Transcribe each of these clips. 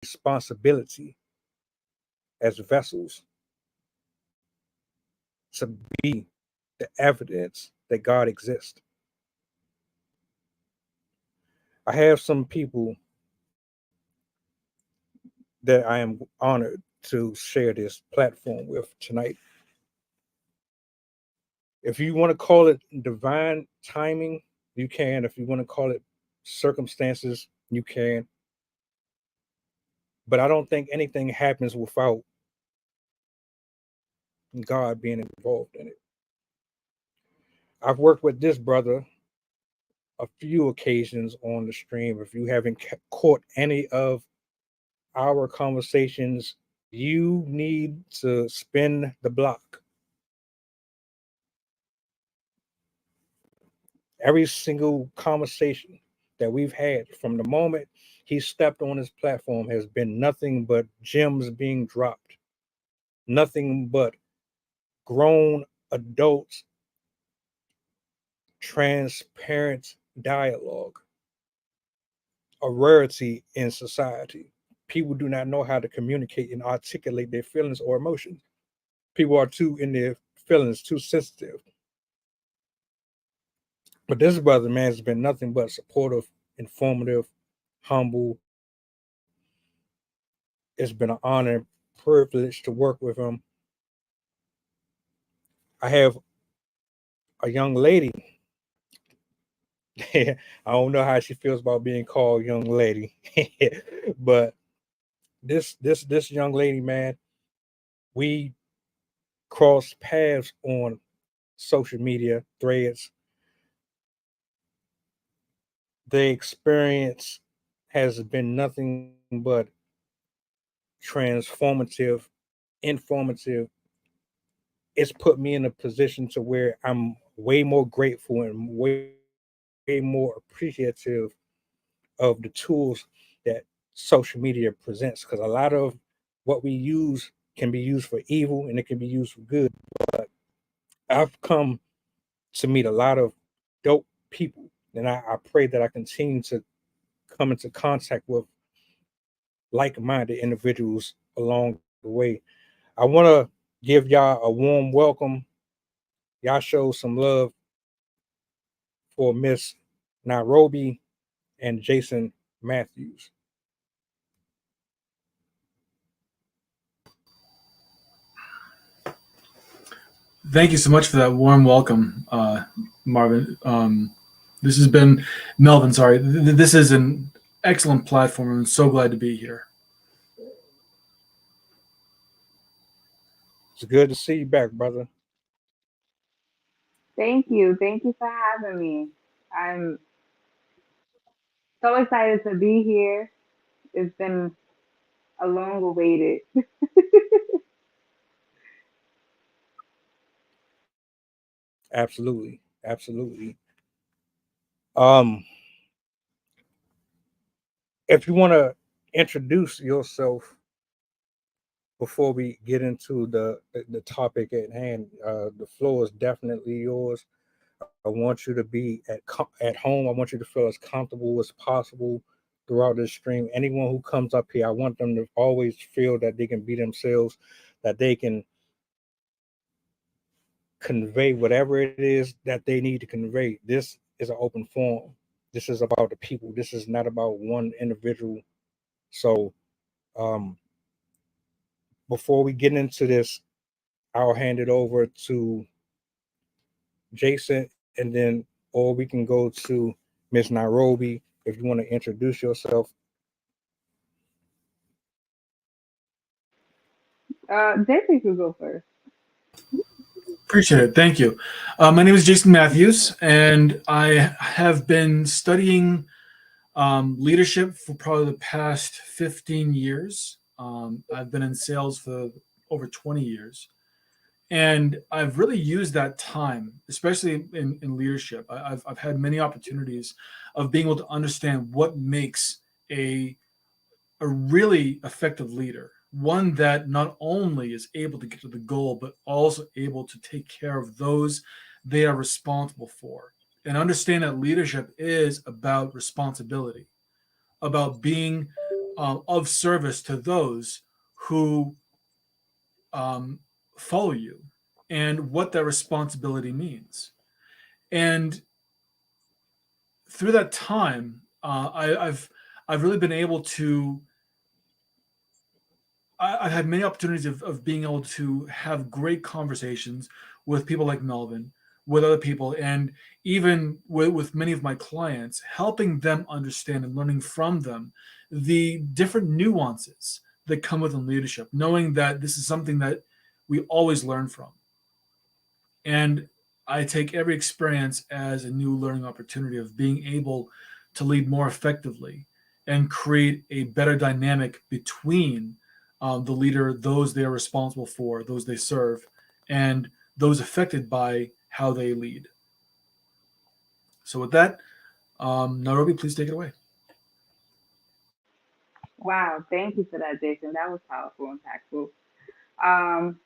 responsibility as vessels to be the evidence that God exists. I have some people that I am honored to share this platform with tonight. If you want to call it divine timing, you can. If you want to call it circumstances, you can. But I don't think anything happens without God being involved in it. I've worked with this brother a few occasions on the stream. If you haven't caught any of our conversations, you need to spin the block. Every single conversation that we've had from the moment he stepped on his platform has been nothing but gems being dropped, nothing but grown adults, transparent dialogue, a rarity in society. People do not know how to communicate and articulate their feelings or emotions. People are too in their feelings, too sensitive. But this brother, man, has been nothing but supportive, informative, humble. It's been an honor and privilege to work with him. I have a young lady. I don't know how she feels about being called young lady, but this young lady, man, we crossed paths on social media threads. The experience has been nothing but transformative, informative. It's put me in a position to where I'm way more grateful and way more appreciative of the tools that social media presents, because a lot of what we use can be used for evil and it can be used for good. But I've come to meet a lot of dope people, and I pray that I continue to come into contact with like-minded individuals along the way. I want to give y'all a warm welcome. Y'all show some love for Miss Nairobi and Jason Matthews. Thank you so much for that warm welcome, Marvin. This has been Melvin. Sorry, this is an excellent platform. I'm so glad to be here. It's good to see you back, brother. Thank you. Thank you for having me. I'm so excited to be here. It's been a long awaited. Absolutely, absolutely. Um, if you want to introduce yourself before we get into the topic at hand, the floor is definitely yours. I want you to be at home. I want you to feel as comfortable as possible throughout this stream. Anyone who comes up here, I want them to always feel that they can be themselves, that they can convey whatever it is that they need to convey. This is an open forum. This is about the people. This is not about one individual. So, um, before we get into this, I'll hand it over to Jason, and then, or we can go to Miss Nairobi if you want to introduce yourself. Jesse could go first. Appreciate it. Thank you. My name is Jason Matthews, and I have been studying leadership for probably the past 15 years. I've been in sales for over 20 years. And I've really used that time, especially in leadership. I've had many opportunities of being able to understand what makes a really effective leader, one that not only is able to get to the goal, but also able to take care of those they are responsible for. And understand that leadership is about responsibility, about being of service to those who um, follow you and what that responsibility means. And through that time, I've really been able to. I've had many opportunities of being able to have great conversations with people like Melvin, with other people, and even with many of my clients, helping them understand and learning from them the different nuances that come within leadership, knowing that this is something that we always learn from. And I take every experience as a new learning opportunity of being able to lead more effectively and create a better dynamic between the leader, those they are responsible for, those they serve, and those affected by how they lead. So, with that, Nairobi, please take it away. Wow, thank you for that, Jason. That was powerful, impactful. Um,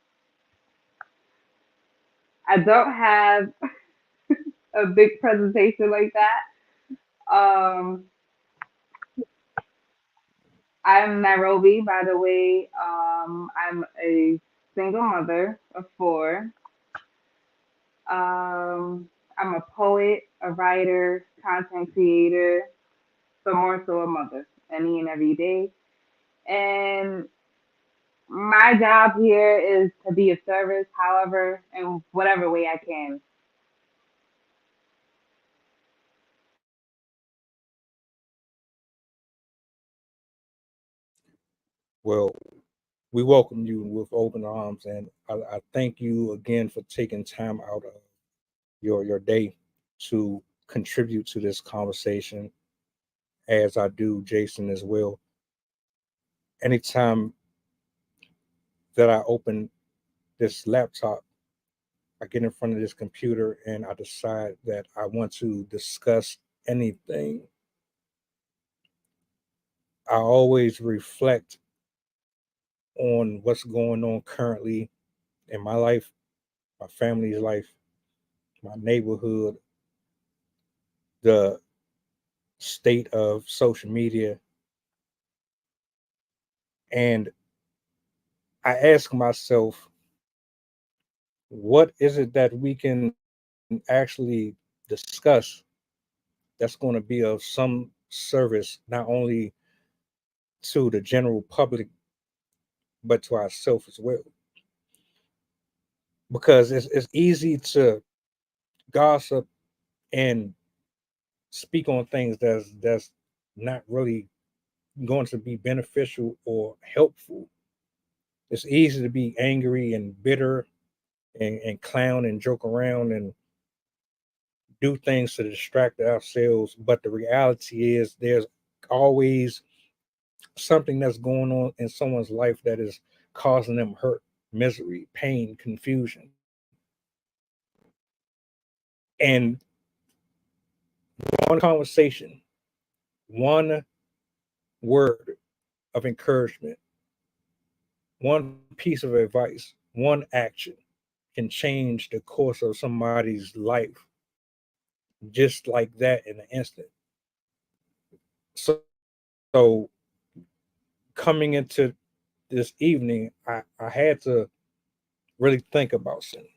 I don't have a big presentation like that. I'm Nairobi, by the way. I'm a single mother of four. I'm a poet, a writer, content creator, but more so a mother, any and every day. And my job here is to be of service, however, in whatever way I can. Well, we welcome you with open arms, and I thank you again for taking time out of your day to contribute to this conversation, as I do, Jason, as well. Anytime that I open this laptop, I get in front of this computer and I decide that I want to discuss anything, I always reflect on what's going on currently in my life, my family's life, my neighborhood, the state of social media. And I ask myself, what is it that we can actually discuss that's going to be of some service, not only to the general public, but to ourselves as well? Because it's easy to gossip and speak on things that's not really going to be beneficial or helpful. It's easy to be angry and bitter and clown and joke around and do things to distract ourselves. But the reality is there's always something that's going on in someone's life that is causing them hurt, misery, pain, confusion. And one conversation, one word of encouragement, one piece of advice, one action can change the course of somebody's life just like that in an instant. So coming into this evening, I had to really think about something.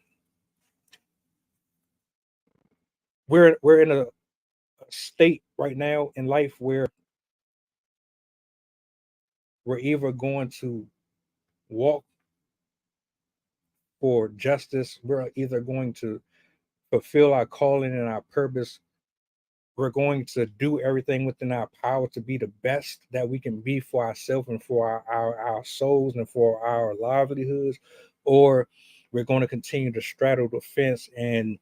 We're in a state right now in life where we're either going to walk for justice, we're either going to fulfill our calling and our purpose, we're going to do everything within our power to be the best that we can be for ourselves and for our souls and for our livelihoods, or we're going to continue to straddle the fence and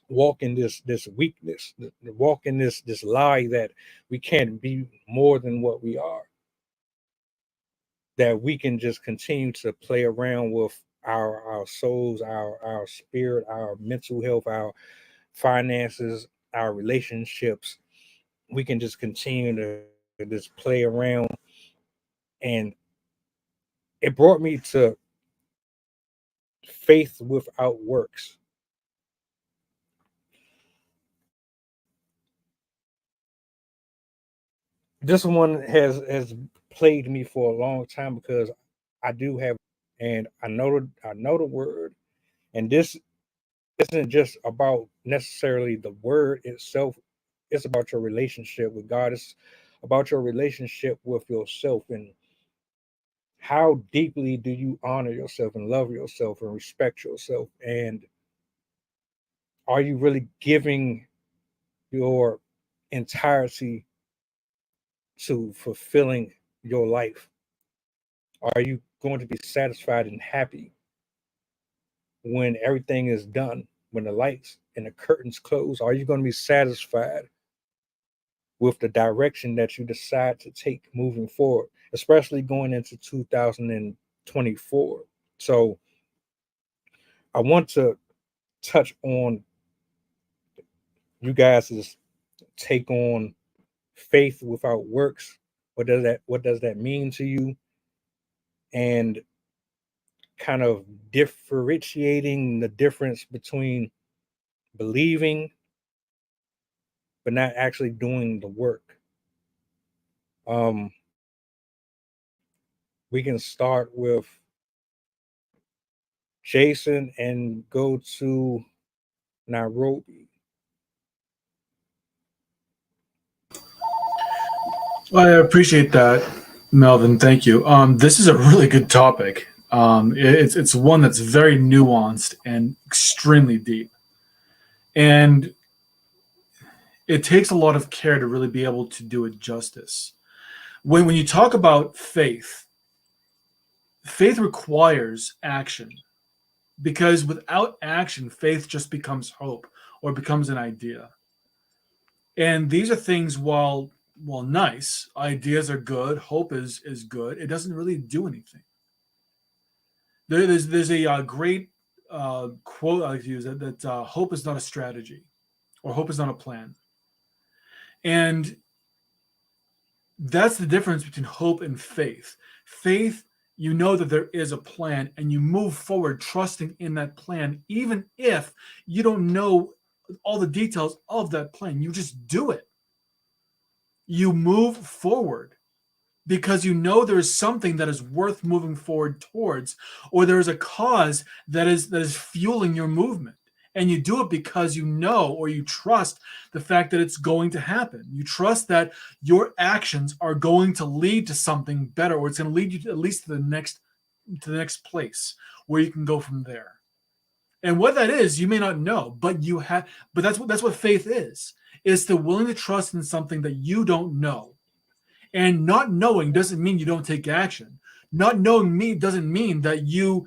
walk in this weakness, walk in this lie that we can't be more than what we are, that we can just continue to play around with our souls, our spirit, our mental health, our finances, our relationships. We can just continue to just play around. And it brought me to faith without works. this one has plagued me for a long time because I do have, and I know the word, and this isn't just about necessarily the word itself. It's about your relationship with God. It's about your relationship with yourself, and how deeply do you honor yourself and love yourself and respect yourself, and are you really giving your entirety to fulfilling your life? Are you going to be satisfied and happy when everything is done, when the lights and the curtains close? Are you going to be satisfied with the direction that you decide to take moving forward, especially going into 2024? So I want to touch on you guys' take on faith without works. What does that mean to you? And kind of differentiating the difference between believing but not actually doing the work. Um, we can start with Jason and go to Nairobi. I appreciate that, Melvin. Thank you. This is a really good topic. It's one that's very nuanced and extremely deep, and it takes a lot of care to really be able to do it justice. When you talk about faith, faith requires action, because without action, faith just becomes hope or becomes an idea. And these are things, while nice, ideas are good, hope is good. It doesn't really do anything. There's a great quote I like to use that hope is not a strategy, or hope is not a plan, and that's the difference between hope and faith. Faith, you know that there is a plan, and you move forward trusting in that plan, even if you don't know all the details of that plan. You just do it. You move forward because you know there is something that is worth moving forward towards, or there is a cause that is fueling your movement, and you do it because you know, or you trust the fact that it's going to happen. You trust that your actions are going to lead to something better, or it's going to lead you to, at least to the next place where you can go from there. And what that is, you may not know, but you have. But that's what faith is to willing to trust in something that you don't know. And not knowing doesn't mean you don't take action. Not knowing me doesn't mean that you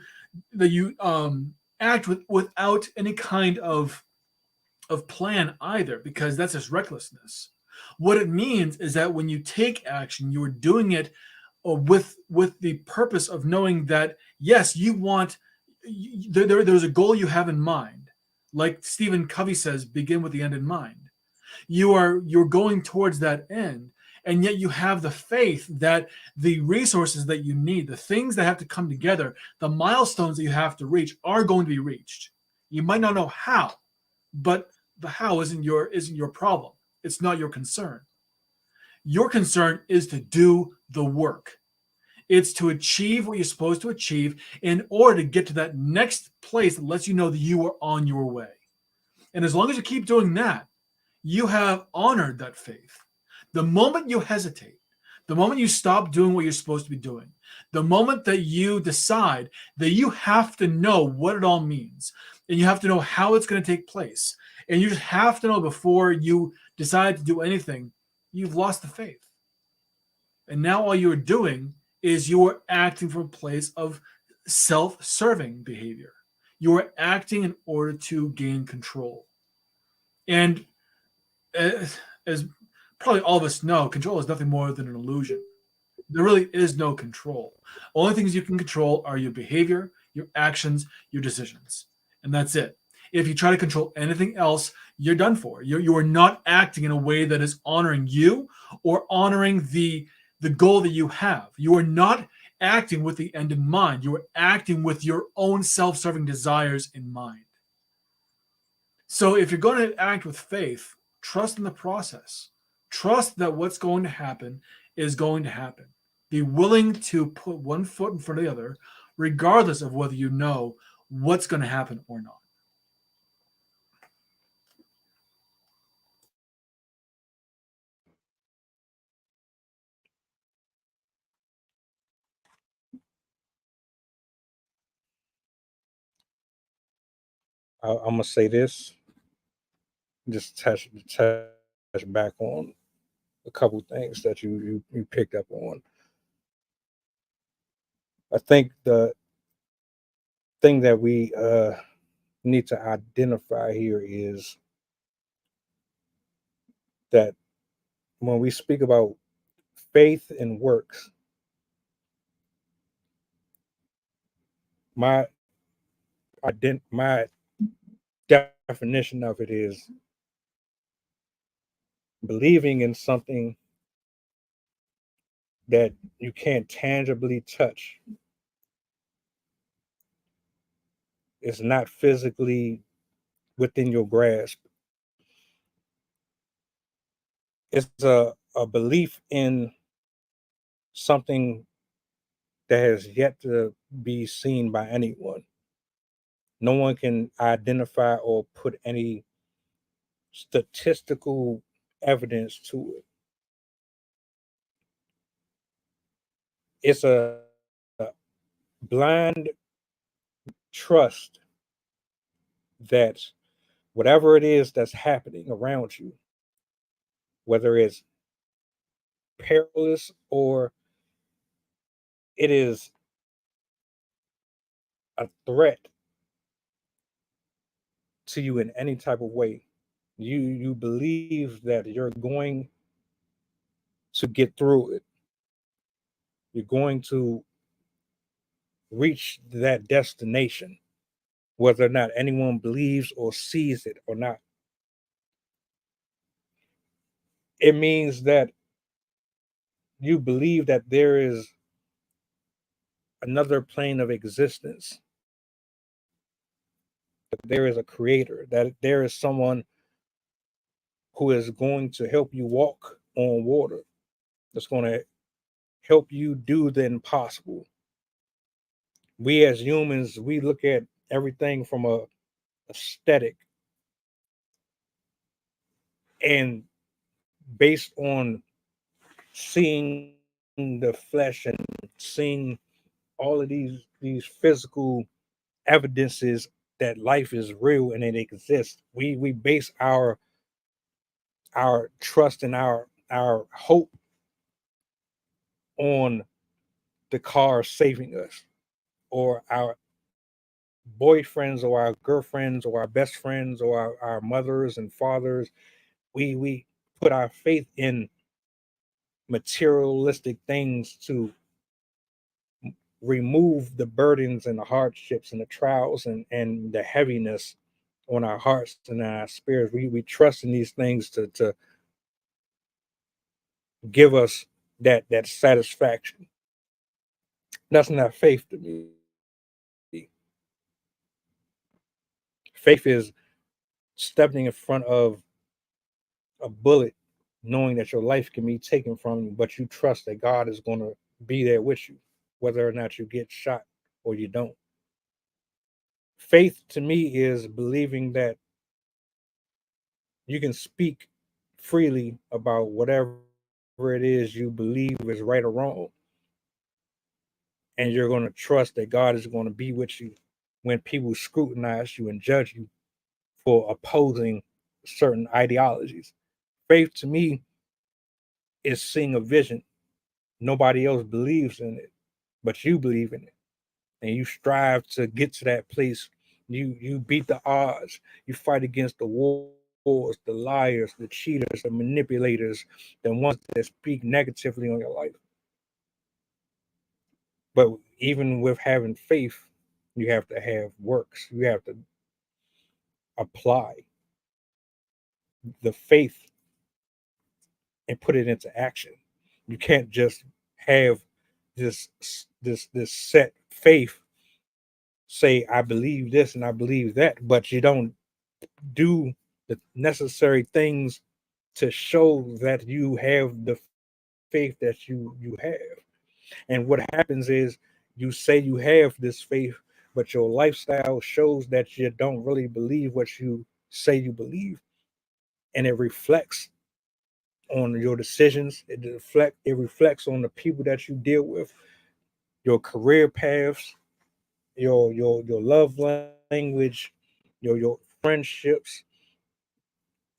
act without any kind of plan either, because that's just recklessness. What it means is that when you take action, you are doing it with the purpose of knowing that yes, you want there's a goal you have in mind. Like Stephen Covey says, begin with the end in mind. You're going towards that end, and yet you have the faith that the resources that you need, the things that have to come together, the milestones that you have to reach are going to be reached. You might not know how, but the how isn't your problem. It's not your concern. Your concern is to do the work. It's to achieve what you're supposed to achieve in order to get to that next place that lets you know that you are on your way. And as long as you keep doing that, you have honored that faith. The moment you hesitate, the moment you stop doing what you're supposed to be doing, the moment that you decide that you have to know what it all means, and you have to know how it's going to take place, and you just have to know before you decide to do anything, you've lost the faith. And now all you're doing is you're acting from a place of self serving behavior. You are acting in order to gain control. And as probably all of us know, control is nothing more than an illusion. There really is no control. Only things you can control are your behavior, your actions, your decisions. And that's it. If you try to control anything else, you're done for. You are not acting in a way that is honoring you or honoring the goal that you have. You are not acting with the end in mind. You are acting with your own self serving desires in mind. So if you're going to act with faith, trust in the process. Trust that what's going to happen is going to happen. Be willing to put one foot in front of the other, regardless of whether you know what's going to happen or not. I'm gonna say this, just touch back on a couple things that you picked up on. I think the thing that we need to identify here is that when we speak about faith and works, my my definition of it is believing in something that you can't tangibly touch. It's not physically within your grasp. It's a belief in something that has yet to be seen by anyone. No one can identify or put any statistical evidence to it. It's a blind trust that whatever it is that's happening around you, whether it's perilous or it is a threat to you in any type of way, you believe that you're going to get through it. You're going to reach that destination, whether or not anyone believes or sees it or not. It means that you believe that there is another plane of existence, that there is a creator, that there is someone who is going to help you walk on water, that's going to help you do the impossible. We as humans, we look at everything from a aesthetic, and based on seeing the flesh and seeing all of these physical evidences that life is real and it exists, we base our trust and our hope on the car saving us, or our boyfriends or our girlfriends or our best friends or our mothers and fathers. We put our faith in materialistic things to remove the burdens and the hardships and the trials and the heaviness on our hearts and our spirits. We trust in these things to give us that satisfaction. That's not faith to me. Faith is stepping in front of a bullet, knowing that your life can be taken from you, but you trust that God is going to be there with you, whether or not you get shot or you don't. Faith to me is believing that you can speak freely about whatever it is you believe is right or wrong, and you're going to trust that God is going to be with you when people scrutinize you and judge you for opposing certain ideologies. Faith to me is seeing a vision. Nobody else believes in it, but you believe in it, and you strive to get to that place. You beat the odds. You fight against the wars, the liars, the cheaters, the manipulators, the ones that speak negatively on your life. But even with having faith, you have to have works. You have to apply the faith and put it into action. You can't just have this this set faith, say I believe this and I believe that, but you don't do the necessary things to show that you have the faith that you have. And what happens is you say you have this faith, but your lifestyle shows that you don't really believe what you say you believe, and it reflects on your decisions. It reflects on the people that you deal with, your career paths, your love language, your friendships.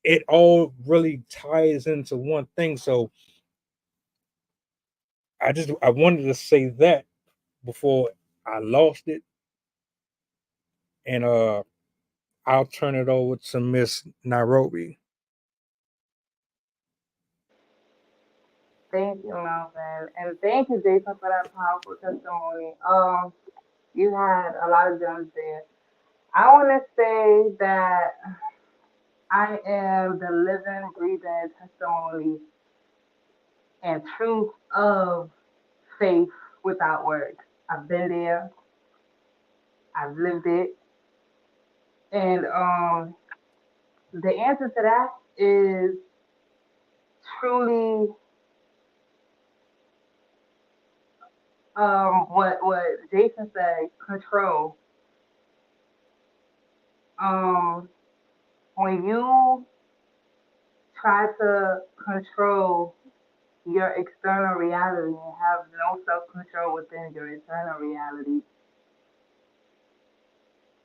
It all really ties into one thing. So I wanted to say that before I lost it, and I'll turn it over to Miss Nairobi. Thank you, Melvin, and thank you, Jason, for that powerful testimony. You had a lot of gems there. I want to say that I am the living, breathing testimony and truth of faith without words. I've been there, I've lived it, and the answer to that is truly what Jason said, control. Um, when you try to control your external reality and have no self control within your internal reality,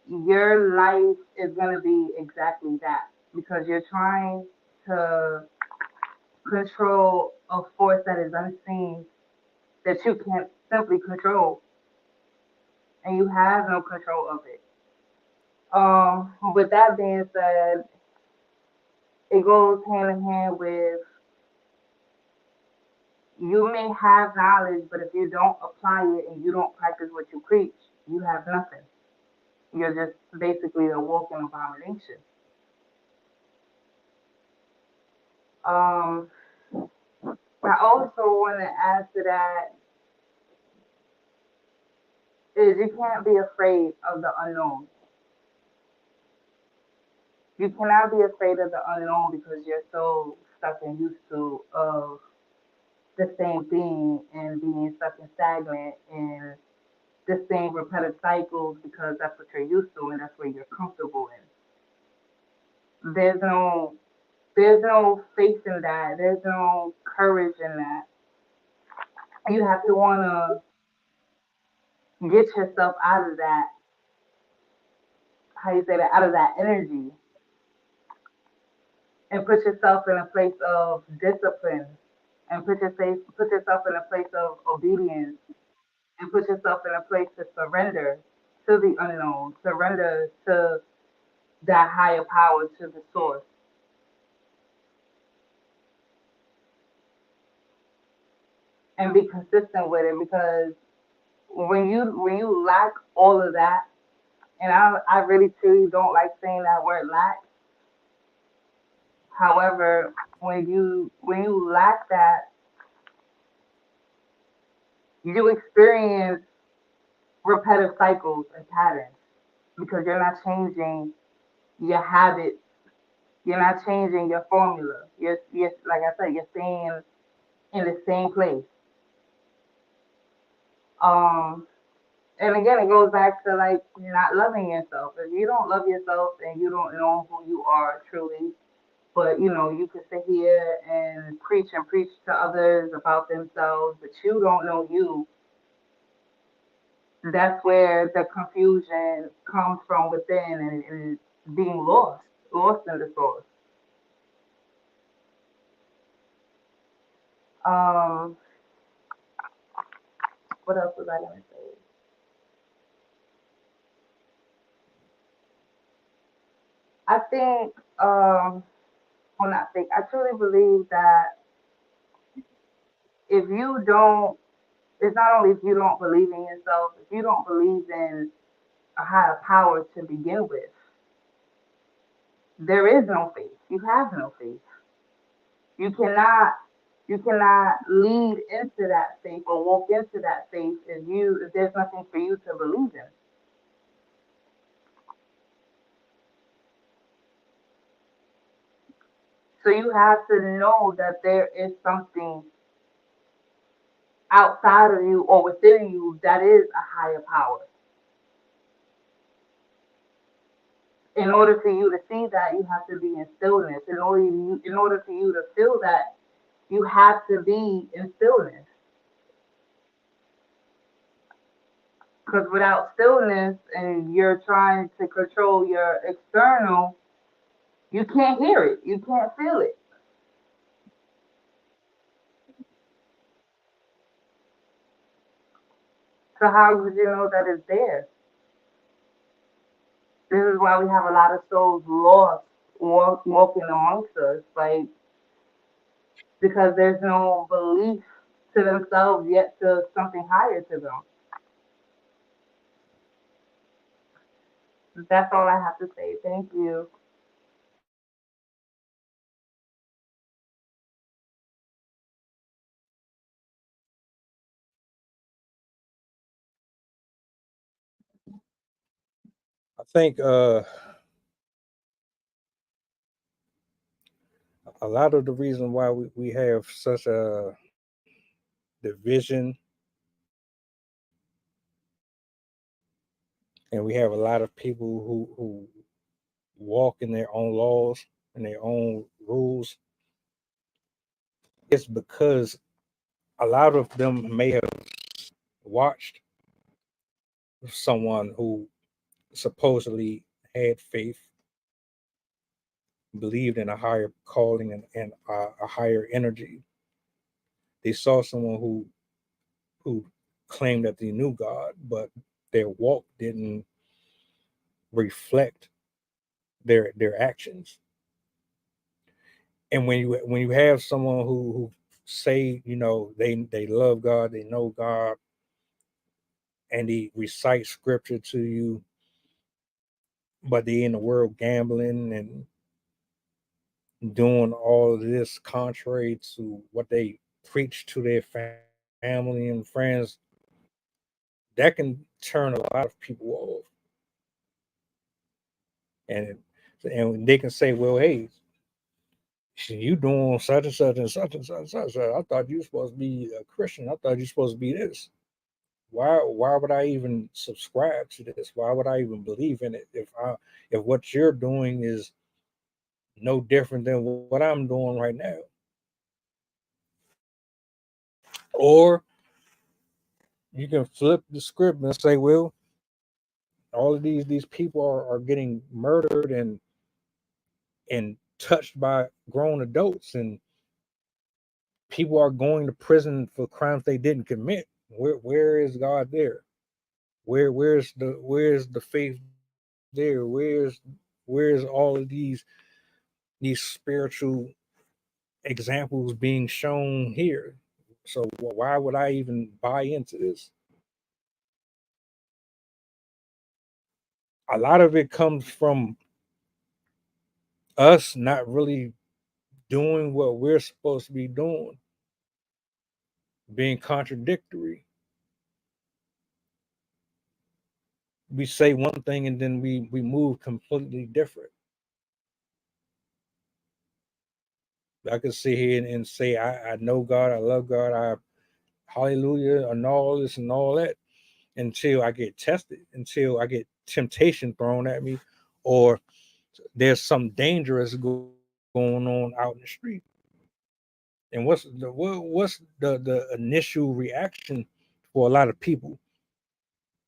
your life is going to be exactly that because you're trying to control a force that is unseen that you can't simply control and you have no control of it. With that being said, it goes hand in hand with you may have knowledge, but if you don't apply it and you don't practice what you preach, you have nothing. You're just basically a walking abomination. Um, I also want to add to that is you can't be afraid of the unknown. You cannot be afraid of the unknown because you're so stuck and used to of the same thing and being stuck and stagnant in the same repetitive cycles because that's what you're used to and that's where you're comfortable in. There's no faith in that. There's no courage in that. You have to wanna get yourself out of that, how you say that, out of that energy and put yourself in a place of discipline and put yourself in a place of obedience and put yourself in a place to surrender to the unknown, surrender to that higher power, to the source, and be consistent with it. Because when you lack all of that, and I really truly don't like saying that word lack. However, when you lack that, you experience repetitive cycles and patterns because you're not changing your habits. You're not changing your formula. You're like I said, you're staying in the same place. Um, and again, it goes back to like you're not loving yourself. If you don't love yourself and you don't know who you are truly, but you can sit here and preach to others about themselves, but you don't know you. That's where the confusion comes from within and being lost in the source. Um, what else was I gonna say? I think, well, not think. I truly believe that if you don't, it's not only if you don't believe in yourself, if you don't believe in a higher power to begin with, there is no faith. You have no faith. You cannot, you cannot lead into that faith or walk into that faith if there's nothing for you to believe in. So you have to know that there is something outside of you or within you that is a higher power. In order for you to see that, you have to be in stillness. In order for you to feel that, you have to be in stillness. Because without stillness and you're trying to control your external, you can't hear it. You can't feel it. So how would you know that it's there? This is why we have a lot of souls lost walking amongst us, like because there's no belief to themselves yet to something higher to them. That's all I have to say. Thank you. I think a lot of the reason why we have such a division, and we have a lot of people who walk in their own laws and their own rules, it's because a lot of them may have watched someone who supposedly had faith, believed in a higher calling and a higher energy. They saw someone who claimed that they knew God, but their walk didn't reflect their actions. And when you have someone who say they love God, they know God, and they recite scripture to you, but they in the world gambling and doing all of this contrary to what they preach to their family and friends, that can turn a lot of people off. And they can say, well, hey, you doing such and such and such and such and such. I thought you were supposed to be a Christian. I thought you were supposed to be this. Why would I even subscribe to this? Why would I even believe in it if what you're doing is no different than what I'm doing right now? Or you can flip the script and say, well, all of these people are getting murdered and touched by grown adults, and people are going to prison for crimes they didn't commit. Where is God there? Where's the faith there? Where's all of these spiritual examples being shown here? So why would I even buy into this? A lot of it comes from us not really doing what we're supposed to be doing, being contradictory. We say one thing and then we move completely different. I could sit here and say I know God, I love God, I hallelujah, and all this and all that until I get tested, until I get temptation thrown at me, or there's some dangerous going on out in the street. And what's the initial reaction for a lot of people?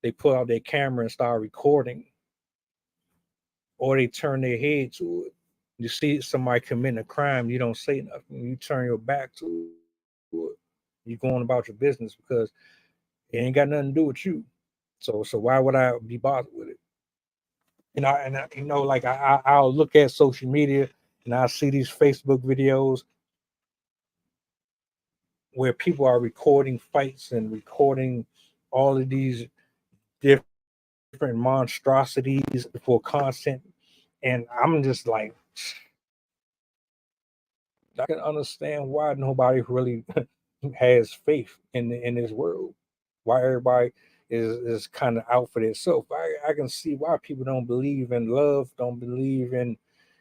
They pull out their camera and start recording, or they turn their head to it. You see somebody committing a crime, you don't say nothing. You turn your back to it. You're going about your business because it ain't got nothing to do with you. So why would I be bothered with it? Like I'll look at social media and I see these Facebook videos where people are recording fights and recording all of these different monstrosities for content, and I'm just like, I can understand why nobody really has faith in this world. Why everybody is kind of out for themselves. I can see why people don't believe in love, don't believe in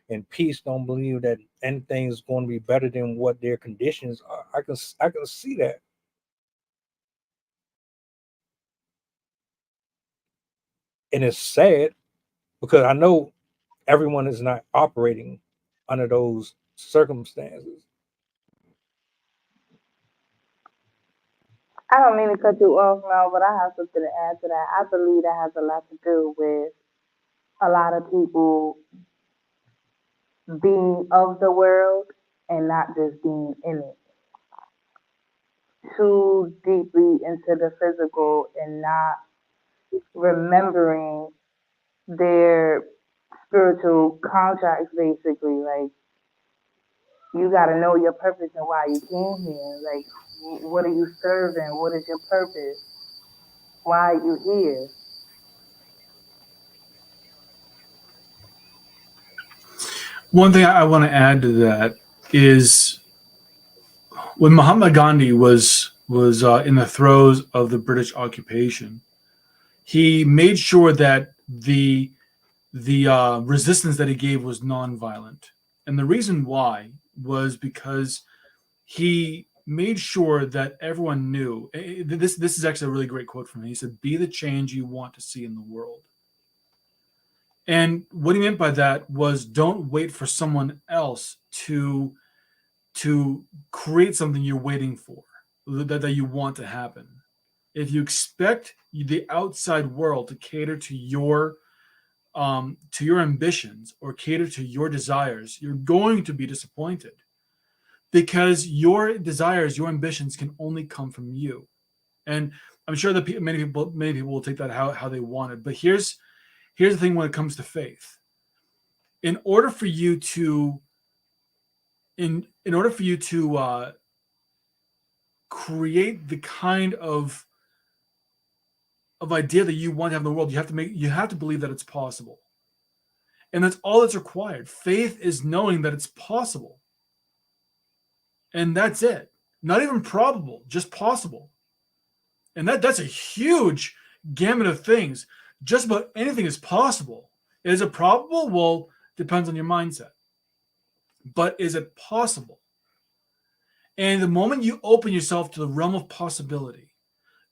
and peace don't believe that anything's going to be better than what their conditions are. I can see that. And it's sad because I know everyone is not operating under those circumstances. I don't mean to cut you off now, but I have something to add to that. I believe that has a lot to do with a lot of people being of the world and not just being in it. Too deeply into the physical and not remembering their spiritual contracts, basically. Like, you got to know your purpose and why you came here. Like, what are you serving? What is your purpose? Why are you here? One thing I want to add to that is when Mahatma Gandhi was in the throes of the British occupation, he made sure that the resistance that he gave was nonviolent, and the reason why was because he made sure that everyone knew. This is actually a really great quote from him. He said, "Be the change you want to see in the world." And what he meant by that was don't wait for someone else to create something you're waiting for, that you want to happen. If you expect the outside world to cater to your ambitions or cater to your desires, you're going to be disappointed because your desires, your ambitions can only come from you. And I'm sure that many people will take that how they want it. But here's the thing when it comes to faith. In order for you to in order for you to create the kind of idea that you want to have in the world, you have to believe that it's possible. And that's all that's required. Faith is knowing that it's possible. And that's it. Not even probable, just possible. And that's a huge gamut of things. Just about anything is possible. Is it probable? Well, depends on your mindset. But is it possible? And the moment you open yourself to the realm of possibility,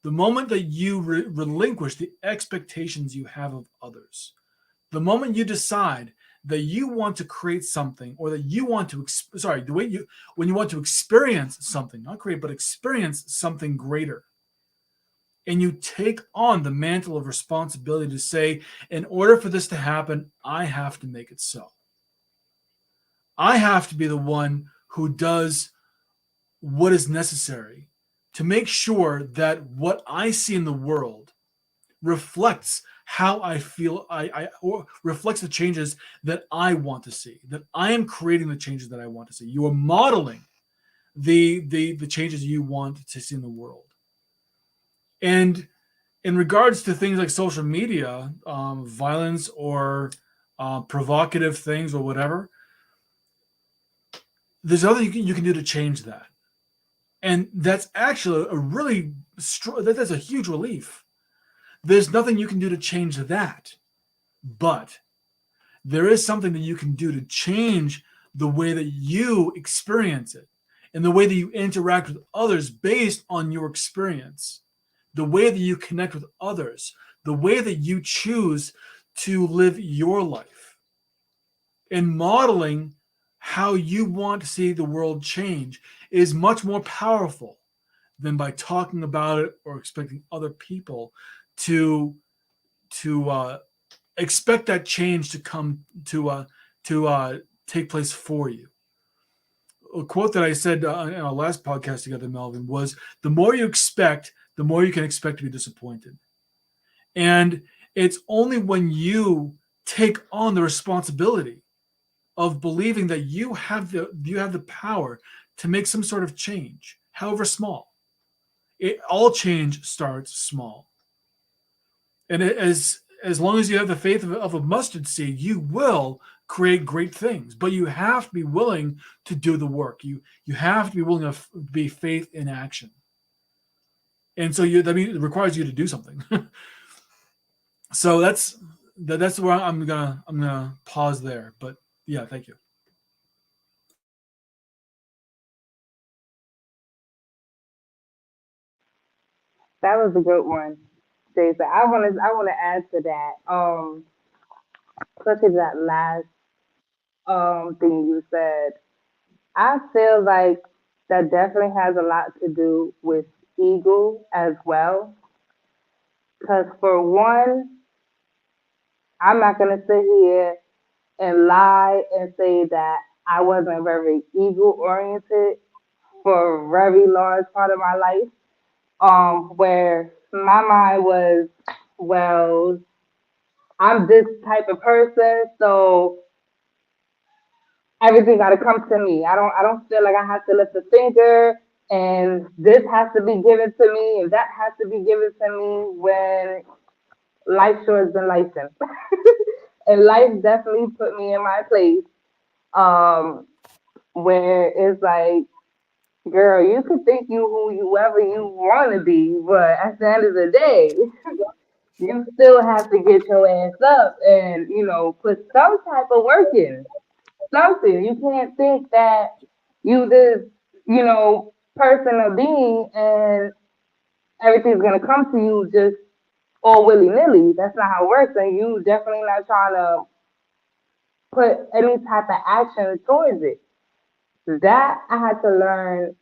the moment that you relinquish the expectations you have of others, the moment you decide that you want to create something, or that you want to when you want to experience something, not create but experience something greater, and you take on the mantle of responsibility to say, in order for this to happen, I have to make it so. I have to be the one who does what is necessary to make sure that what I see in the world reflects how I feel, or reflects the changes that I want to see, that I am creating the changes that I want to see. You are modeling the changes you want to see in the world. And in regards to things like social media, violence or provocative things or whatever, there's nothing you can do to change that. And that's actually that's a huge relief. There's nothing you can do to change that. But there is something that you can do to change the way that you experience it and the way that you interact with others based on your experience, the way that you connect with others, the way that you choose to live your life, and modeling how you want to see the world change is much more powerful than by talking about it or expecting other people to to expect that change to come to take place for you. A quote that I said in our last podcast together, Melvin, was the more you expect, the more you can expect to be disappointed. And it's only when you take on the responsibility of believing that you have the power to make some sort of change, however small. All change starts small. And as long as you have the faith of a mustard seed, you will create great things. But you have to be willing to do the work. You have to be willing to be faith in action. And so it requires you to do something. So that's where I'm gonna pause there. But Yeah, thank you. That was a good one, Jason. I want to add to that. Especially that last thing you said. I feel like that definitely has a lot to do with ego as well. Because for one, I'm not gonna sit here and lie and say that I wasn't very ego oriented for a very large part of my life. Where my mind was, well, I'm this type of person, so everything got to come to me. I don't feel like I have to lift a finger, and this has to be given to me, and that has to be given to me. When life sure has been life, and life definitely put me in my place. Um, where it's like, girl, you could think you whoever you want to be, but at the end of the day, you still have to get your ass up and put some type of work in. Something. You can't think that you this, person or being and everything's gonna come to you just all willy nilly. That's not how it works, and you definitely not trying to put any type of action towards it. That I had to learn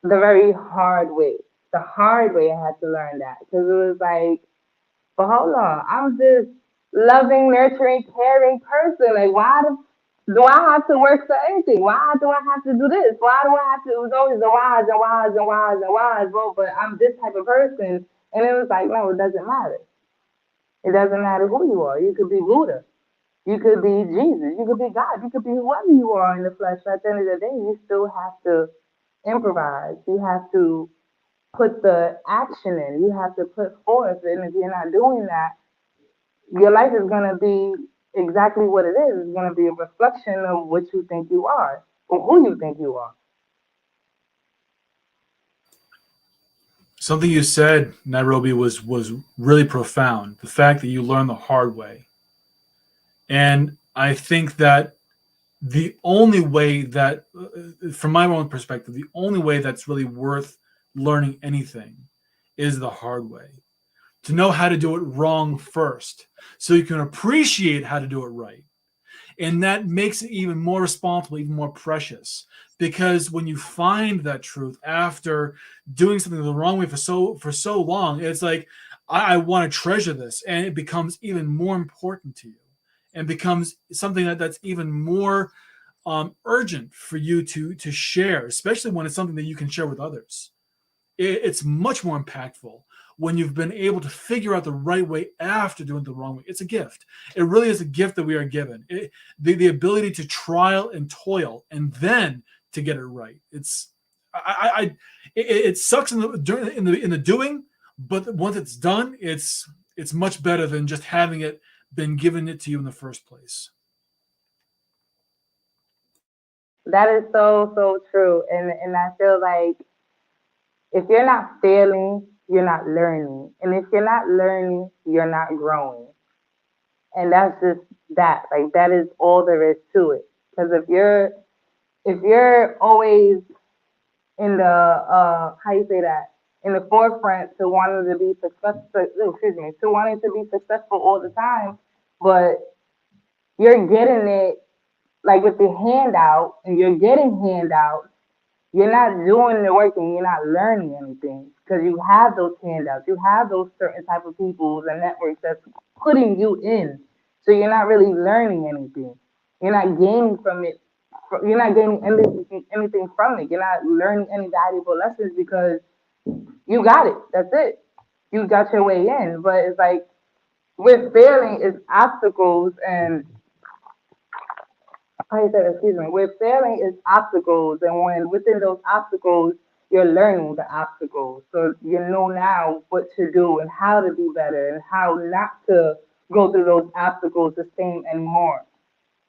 the very hard way. The hard way I had to learn that because it was like, but hold on, I'm this loving, nurturing, caring person. Like, why do I have to work for anything? Why do I have to do this? Why do I have to? It was always the whys and whys and whys and whys, bro. But I'm this type of person, and it was like, no, it doesn't matter. It doesn't matter who you are. You could be Buddha. You could be Jesus. You could be God. You could be whoever you are in the flesh. But at the end of the day, you still have to improvise. You have to put the action in. You have to put forth. And if you're not doing that, your life is going to be exactly what it is. It's going to be a reflection of what you think you are or who you think you are. Something you said, Nairobi, was really profound. The fact that you learned the hard way, and I think that the only way that, from my own perspective, the only way that's really worth learning anything is the hard way. To know how to do it wrong first, so you can appreciate how to do it right. And that makes it even more responsible, even more precious. Because when you find that truth after doing something the wrong way for so long, it's like I want to treasure this, and it becomes even more important to you, and becomes something that's even more urgent for you to share, especially when it's something that you can share with others. It's much more impactful when you've been able to figure out the right way after doing the wrong way. It's a gift. It really is a gift that we are given. The ability to trial and toil and then to get it right. It sucks in the doing, but once it's done, it's much better than just having it been given it to you in the first place. That is so, so true. And I feel like if you're not failing, you're not learning. And if you're not learning, you're not growing. And that's just that. Like that is all there is to it. Because if you're always in the how you say that, in the forefront to wanting to be successful, excuse me, to wanting to be successful all the time, but you're getting it like with the handout and you're getting handouts, you're not doing the work and you're not learning anything because you have those handouts, you have those certain type of people and networks that's putting you in, so you're not really learning anything. You're not gaining from it. You're not gaining anything from it. You're not learning any valuable lessons because you got it. That's it. You got your way in. But it's like with failing, it's obstacles and how you said, excuse me, with failing is obstacles, and when within those obstacles, you're learning the obstacles. So you know now what to do and how to be better and how not to go through those obstacles the same anymore.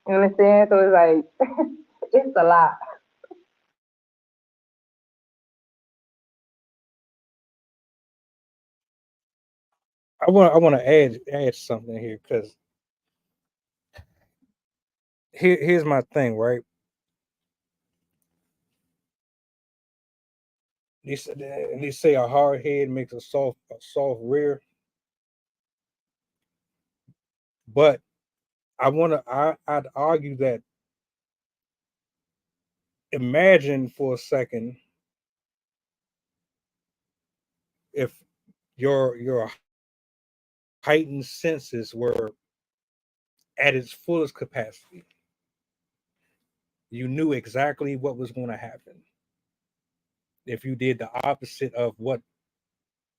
You understand? So it's like, it's a lot. I want to add something here because here's my thing, right? They say a hard head makes a soft rear, but I'd argue that imagine for a second if your heightened senses were at its fullest capacity. You knew exactly what was going to happen if you did the opposite of what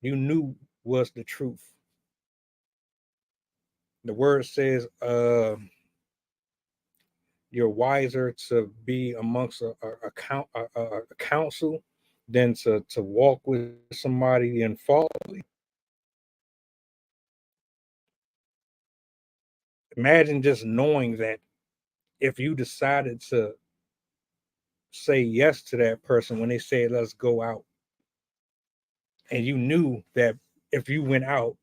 you knew was the truth. The word says, you're wiser to be amongst a council than to walk with somebody and fall. Imagine just knowing that if you decided to say yes to that person when they said let's go out, and you knew that if you went out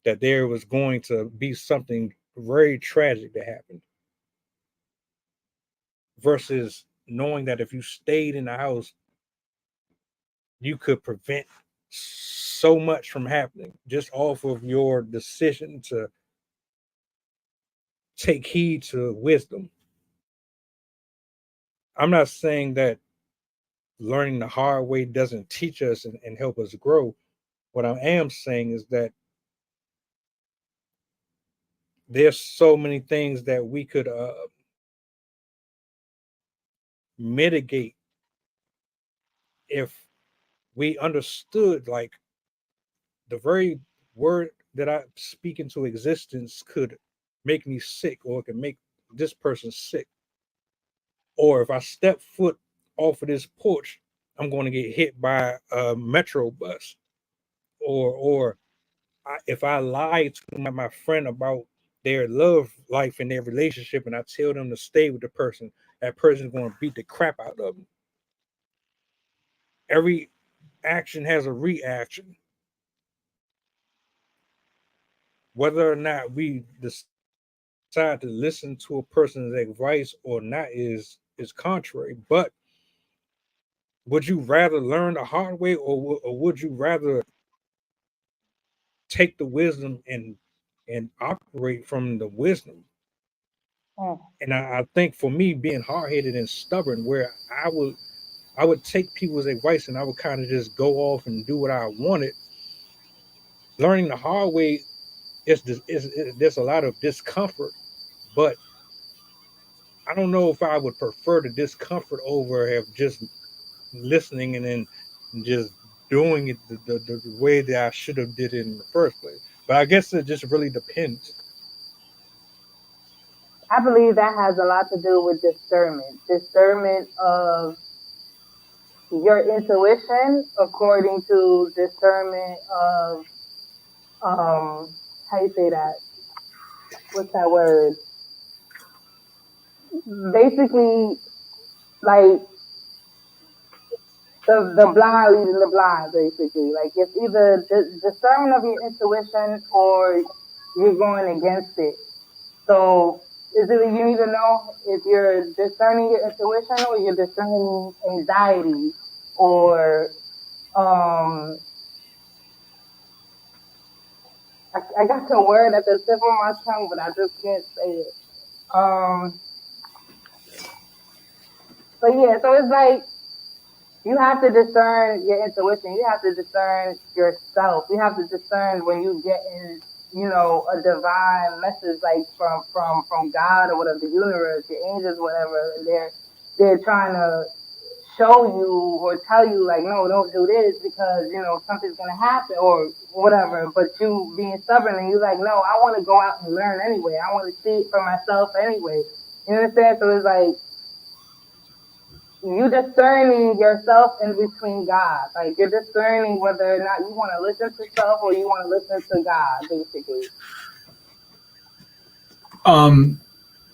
that there was going to be something very tragic that happened, versus knowing that if you stayed in the house you could prevent so much from happening just off of your decision to take heed to wisdom. I'm not saying that learning the hard way doesn't teach us and help us grow. What I am saying is that there's so many things that we could mitigate if we understood, like, the very word that I speak into existence could make me sick, or it can make this person sick. Or if I step foot off of this porch, I'm going to get hit by a metro bus. Or if I lie to my friend about their love life and their relationship, and I tell them to stay with the person, that person's going to beat the crap out of them. Every action has a reaction. Whether or not we decide to listen to a person's advice or not is contrary. But would you rather learn the hard way, or would you rather take the wisdom and operate from the wisdom? Mm. And I think for me, being hard headed and stubborn, where I would take people's advice and I would kind of just go off and do what I wanted. Learning the hard way there's a lot of discomfort, but I don't know if I would prefer the discomfort over have just listening and then just doing it the way that I should have did it in the first place. But I guess it just really depends. I believe that has a lot to do with discernment of your intuition, according to discernment of how you say that? What's that word? Basically, like the blind leading the blind. Basically, like it's either discernment of your intuition or you're going against it. So is it you need to know if you're discerning your intuition or you're discerning anxiety or um I got the word at the tip of my tongue, but I just can't say it. Um, but yeah, so it's like you have to discern your intuition. You have to discern yourself. You have to discern when you get in, a divine message like from God or whatever, the universe, your angels, whatever. They're trying to show you or tell you like, no, don't do this because something's gonna happen or whatever. But you being stubborn and you like, no, I want to go out and learn anyway. I want to see it for myself anyway. You understand? So it's like you discerning yourself in between God. Like you're discerning whether or not you want to listen to self or you want to listen to God, basically. Um,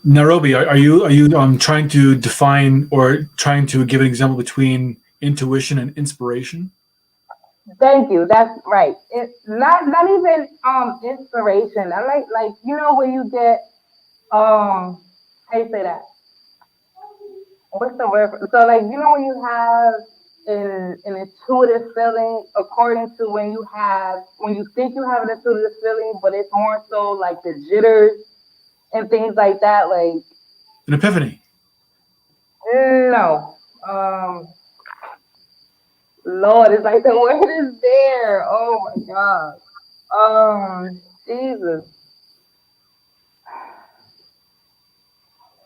Nairobi, are you trying to define or trying to give an example between intuition and inspiration? Thank you. That's right. It's not even inspiration. I like when you get um how you say that? What's the word? So like you know when you have an intuitive feeling according to when you think you have an intuitive feeling, but it's more so like the jitters and things like that. Like An epiphany. no, Lord, it's like the word is there. Oh my God. Jesus.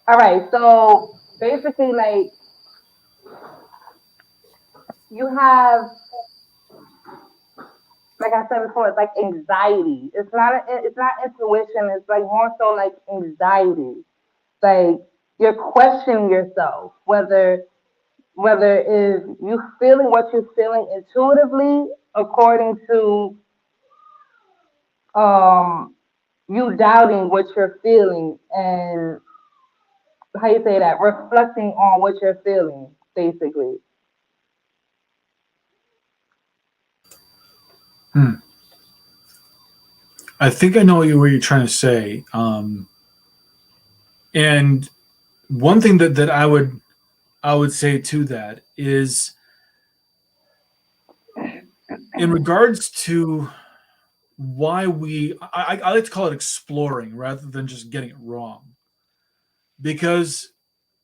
All right, so basically, like you have, like I said before, it's like anxiety. It's not intuition. It's like more so like anxiety. Like you're questioning yourself whether is you feeling what you're feeling intuitively according to um you doubting what you're feeling and how you say that reflecting on what you're feeling basically. Hmm. I think I know what you're trying to say. And one thing that I would say to that is in regards to why I like to call it exploring rather than just getting it wrong, because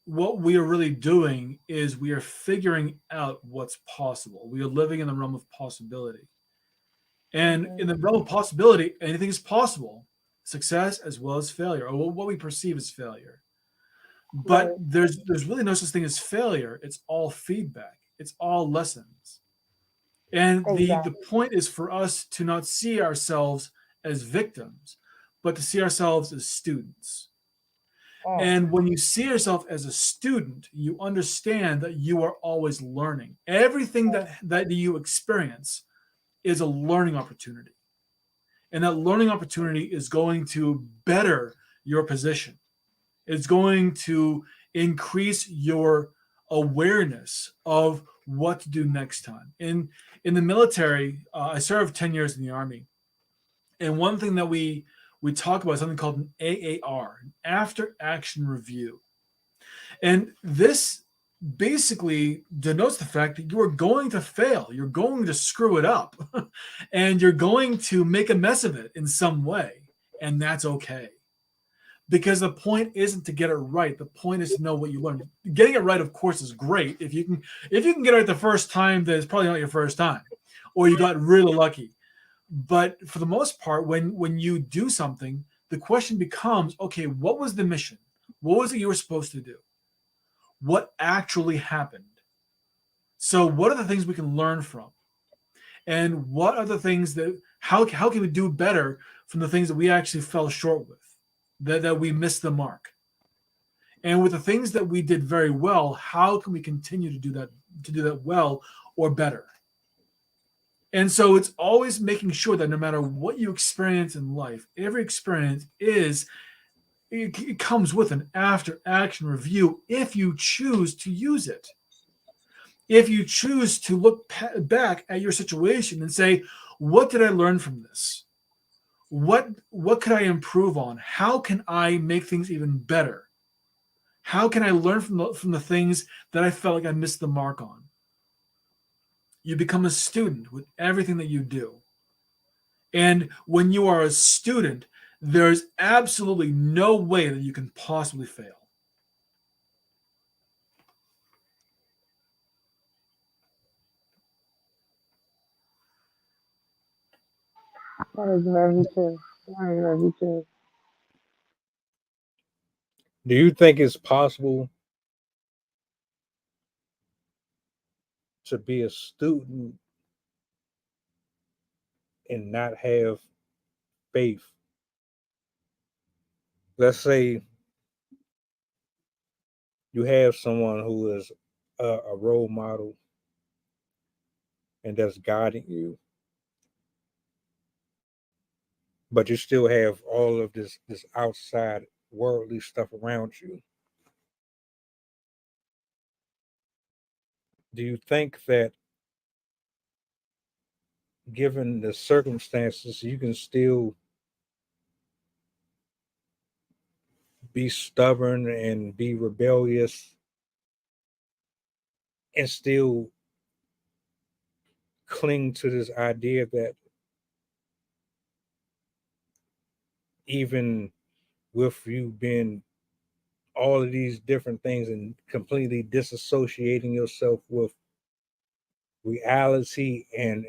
what we are really doing is we are figuring out what's possible. We are living in the realm of possibility. And in the realm of possibility, anything is possible, success as well as failure, or what we perceive as failure. But Right. there's really no such thing as failure. It's all feedback. It's all lessons. And the Exactly. point is for us to not see ourselves as victims, but to see ourselves as students. Mm, And when you see yourself as a student, you understand that you are always learning. Everything that you experience is a learning opportunity. And that learning opportunity is going to better your position. It's going to increase your awareness of what to do next time. In the military, I served 10 years in the Army. And one thing that we talk about is something called an AAR, an after action review. And this basically denotes the fact that you are going to fail, you're going to screw it up, and you're going to make a mess of it in some way. And that's okay. Because the point isn't to get it right. The point is to know what you learned. Getting it right, of course, is great. If you can get it right the first time, then it's probably not your first time. Or you got really lucky. But for the most part, when you do something, the question becomes, okay, what was the mission? What was it you were supposed to do? What actually happened? So what are the things we can learn from? And what are the things that how can we do better from the things that we actually fell short with? That we missed the mark. And with the things that we did very well, how can we continue to do that well or better? And so it's always making sure that no matter what you experience in life, every experience it comes with an after action review if you choose to use it. If you choose to look back at your situation and say, what did I learn from this? What could I improve on? How can I make things even better? How can I learn from the things that I felt like I missed the mark on? You become a student with everything that you do. And when you are a student, there's absolutely no way that you can possibly fail. that is very true. Very, very true. Do you think it's possible to be a student and not have faith? Let's say you have someone who is a role model and that's guiding you, but you still have all of this outside worldly stuff around you. Do you think that given the circumstances you can still be stubborn and be rebellious and still cling to this idea that even with you being all of these different things and completely disassociating yourself with reality and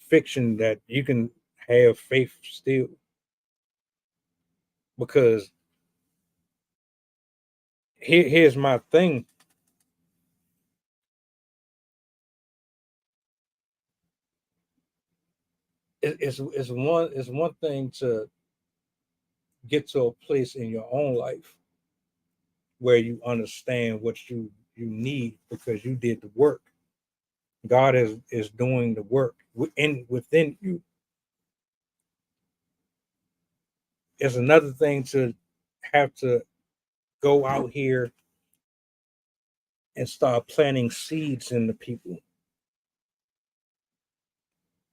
fiction, that you can have faith still, because here's my thing. It's one thing to get to a place in your own life where you understand what you need because you did the work. God is doing the work within you. It's another thing to have to go out here and start planting seeds in the people,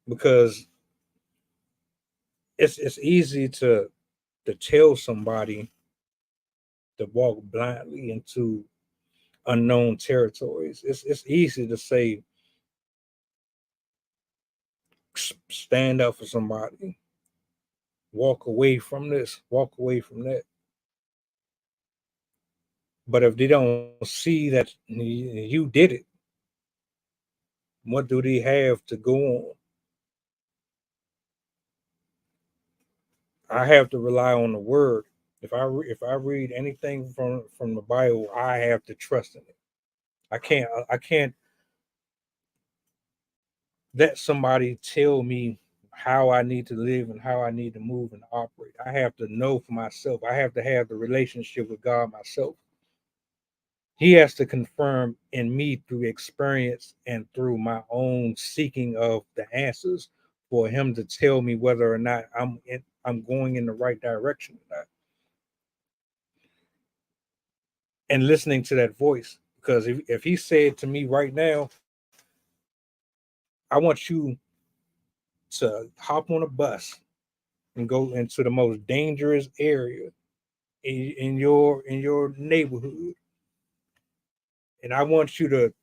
because it's easy to tell somebody to walk blindly into unknown territories. It's easy to say stand up for somebody, walk away from this, walk away from that. But if they don't see that you did it, what do they have to go on? I have to rely on the word. If I read anything from the Bible, I have to trust in it. I can't let somebody tell me how I need to live and how I need to move and operate. I have to know for myself. I have to have the relationship with God myself. He has to confirm in me through experience and through my own seeking of the answers for him to tell me whether or not I'm going in the right direction or not. And listening to that voice. Because if he said to me right now, I want you to hop on a bus and go into the most dangerous area in your neighborhood, and I want you to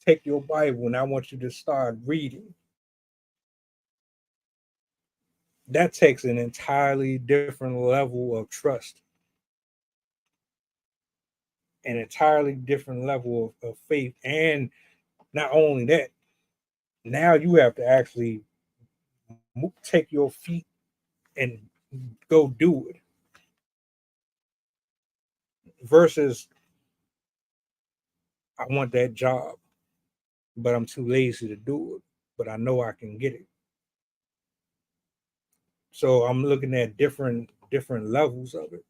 take your Bible and I want you to start reading. That takes an entirely different level of trust, an entirely different level of faith. And not only that, now you have to actually take your feet and go do it, versus I want that job, but I'm too lazy to do it, but I know I can get it. So I'm looking at different levels of it.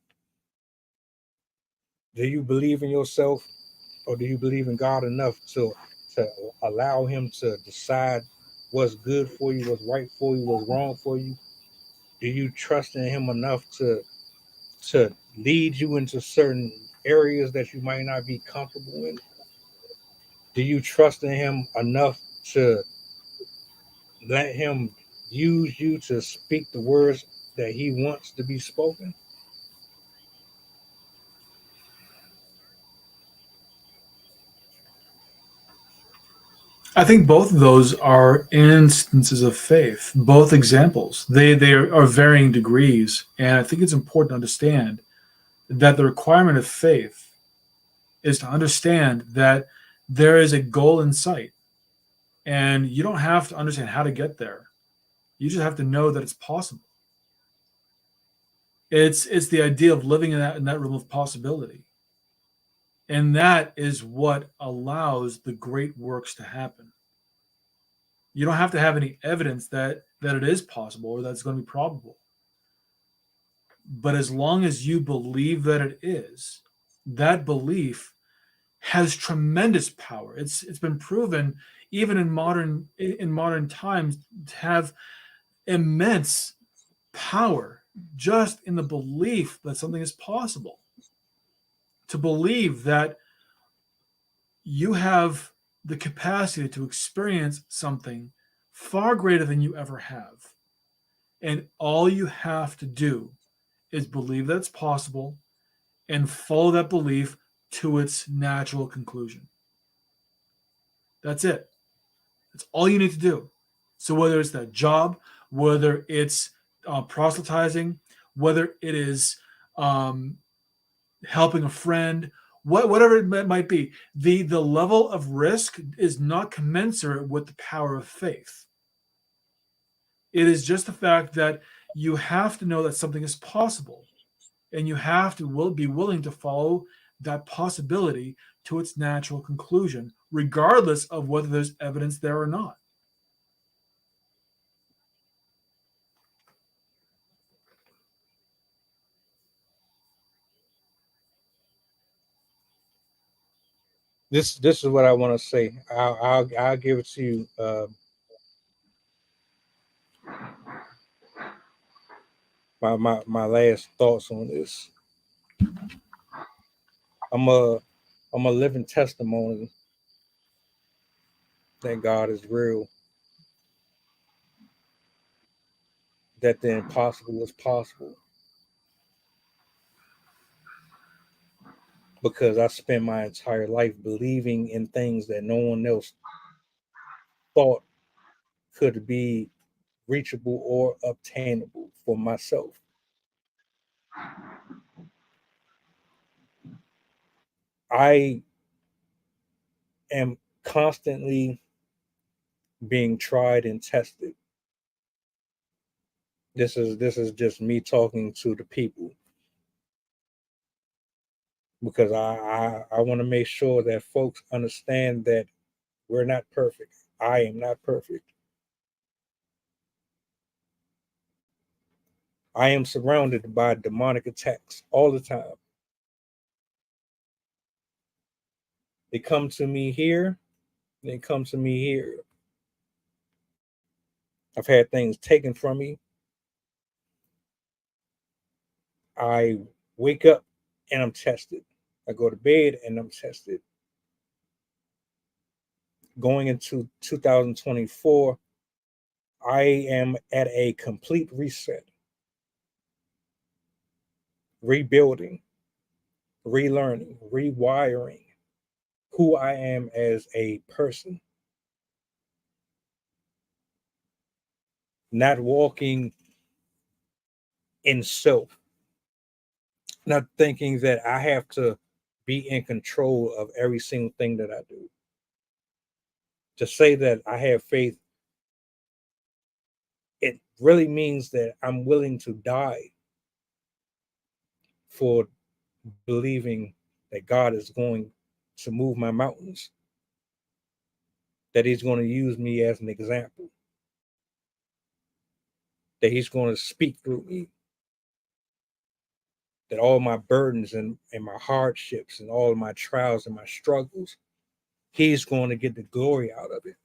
Do you believe in yourself, or do you believe in God enough to allow him to decide what's good for you, what's right for you, what's wrong for you? Do you trust in him enough to lead you into certain areas that you might not be comfortable in? Do you trust in him enough to let him use you to speak the words that he wants to be spoken? I think both of those are instances of faith, both examples. They are varying degrees, and I think it's important to understand that the requirement of faith is to understand that there is a goal in sight, and you don't have to understand how to get there. You just have to know that it's possible. It's the idea of living in that realm of possibility, and that is what allows the great works to happen. You don't have to have any evidence that it is possible or that it's going to be probable. But as long as you believe that it is, that belief has tremendous power. It's been proven even in modern times to have immense power just in the belief that something is possible. To believe that you have the capacity to experience something far greater than you ever have. And all you have to do is believe that it's possible and follow that belief to its natural conclusion. That's it. That's all you need to do. So whether it's that job, whether it's proselytizing, whether it is um, helping a friend, whatever it might be, the level of risk is not commensurate with the power of faith. It is just the fact that you have to know that something is possible, and you have to be willing to follow that possibility to its natural conclusion, regardless of whether there's evidence there or not. This is what I want to say. I'll give it to you. My last thoughts on this. I'm a I'm a living testimony that God is real, that the impossible is possible. Because I spent my entire life believing in things that no one else thought could be reachable or obtainable for myself. I am constantly being tried and tested. This is just me talking to the people because I want to make sure that folks understand that we're not perfect. I am not perfect. I am surrounded by demonic attacks all the time. They come to me here, they come to me here. I've had things taken from me. I wake up and I'm tested. I go to bed and I'm tested. Going into 2024, I am at a complete reset, rebuilding, relearning, rewiring who I am as a person, not walking in self, not thinking that I have to be in control of every single thing that I do. To say that I have faith, it really means that I'm willing to die for believing that God is going to move my mountains, that He's going to use me as an example, that He's going to speak through me, that all my burdens and my hardships and all of my trials and my struggles, He's going to get the glory out of it.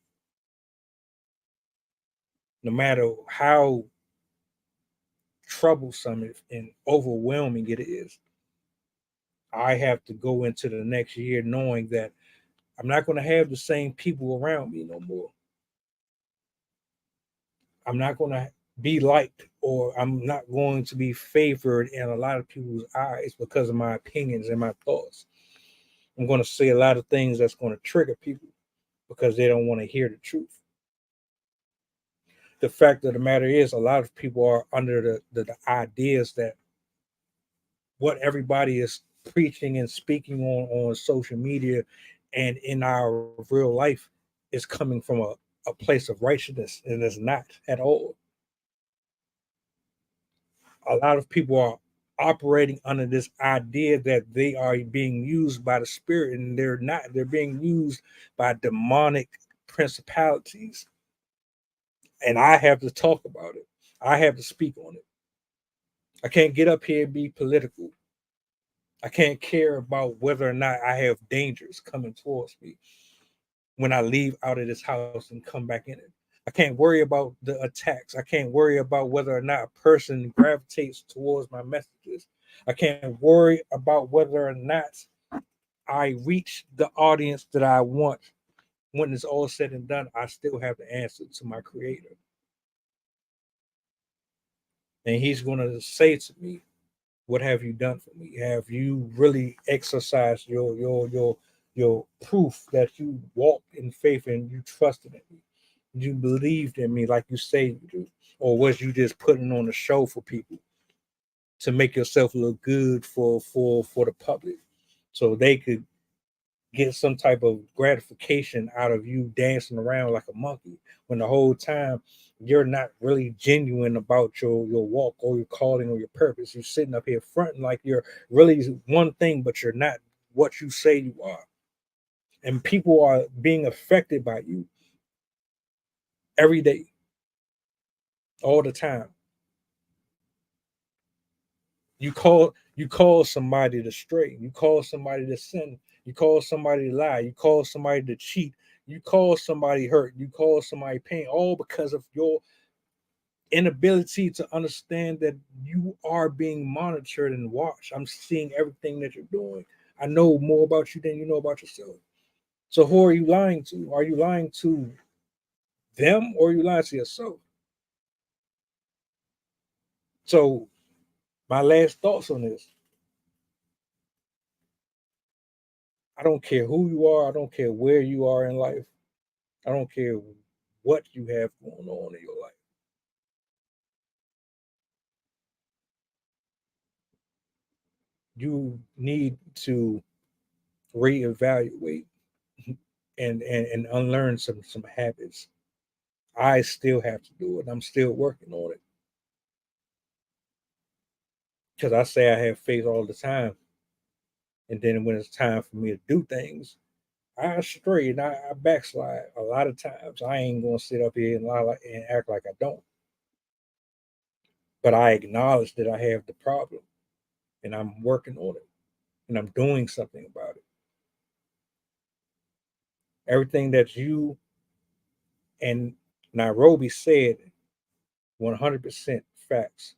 No matter how troublesome and overwhelming it is, I have to go into the next year knowing that I'm not going to have the same people around me no more. I'm not going to be liked, or I'm not going to be favored in a lot of people's eyes because of my opinions and my thoughts. I'm going to say a lot of things that's going to trigger people because they don't want to hear the truth. The fact of the matter is, a lot of people are under the ideas that what everybody is preaching and speaking on social media and in our real life is coming from a place of righteousness, and it's not at all. A lot of people are operating under this idea that they are being used by the spirit, and they're not. They're being used by demonic principalities, and I have to talk about it. I have to speak on it. I can't get up here and be political. I can't care about whether or not I have dangers coming towards me when I leave out of this house and come back in it. I can't worry about the attacks. I can't worry about whether or not a person gravitates towards my messages. I can't worry about whether or not I reach the audience that I want. When it's all said and done, I still have the answer to my creator. And he's going to say to me, What have you done for me? Have you really exercised your proof that you walked in faith and you trusted in me? You believed in me like you say you do, or was you just putting on a show for people to make yourself look good for the public, so they could get some type of gratification out of you dancing around like a monkey when the whole time you're not really genuine about your walk or your calling or your purpose. You're sitting up here fronting like you're really one thing, but you're not what you say you are. And people are being affected by you every day, all the time. You call somebody to stray. You call somebody to sin. You call somebody to lie. You call somebody to cheat. You call somebody hurt. You call somebody pain, all because of your inability to understand that you are being monitored and watched. I'm seeing everything that you're doing. I know more about you than you know about yourself. So who are you lying to? Are you lying to them or are you lying to yourself? So my last thoughts on this. I don't care who you are. I don't care where you are in life. I don't care what you have going on in your life. You need to reevaluate and unlearn some habits. I still have to do it. I'm still working on it because I say I have faith all the time, and then when it's time for me to do things, I stray and I backslide a lot of times. I ain't gonna sit up here and lie and act like I don't, but I acknowledge that I have the problem, and I'm working on it, and I'm doing something about it. Everything that you and Nairobi said, 100% facts.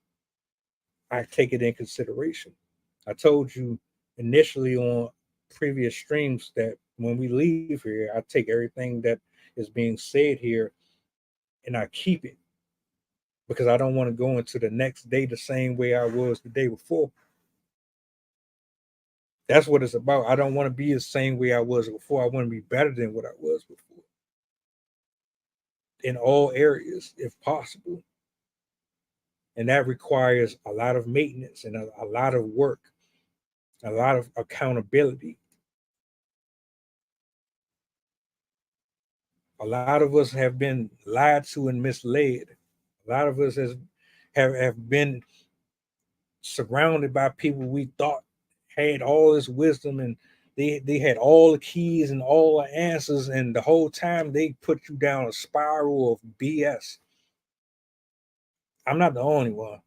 I take it in consideration. I told you initially on previous streams that when we leave here, I take everything that is being said here and I keep it because I don't want to go into the next day the same way I was the day before. That's what it's about. I don't want to be the same way I was before. I want to be better than what I was before in all areas, if possible. And that requires a lot of maintenance and a lot of work, a lot of accountability. A lot of us have been lied to and misled. A lot of us have been surrounded by people we thought had all this wisdom and they had all the keys and all the answers, and the whole time they put you down a spiral of BS. I'm not the only one.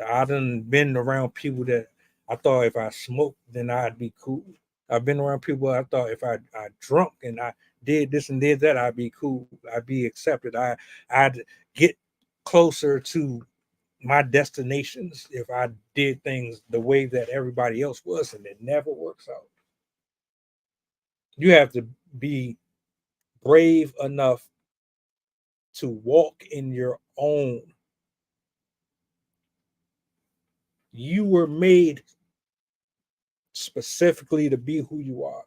I done been around people that I thought if I smoked, then I'd be cool. I've been around people I thought if I drunk and I did this and did that, I'd be cool. I'd be accepted. I'd get closer to my destinations if I did things the way that everybody else was, and it never works out. You have to be brave enough to walk in your own. You were made specifically to be who you are,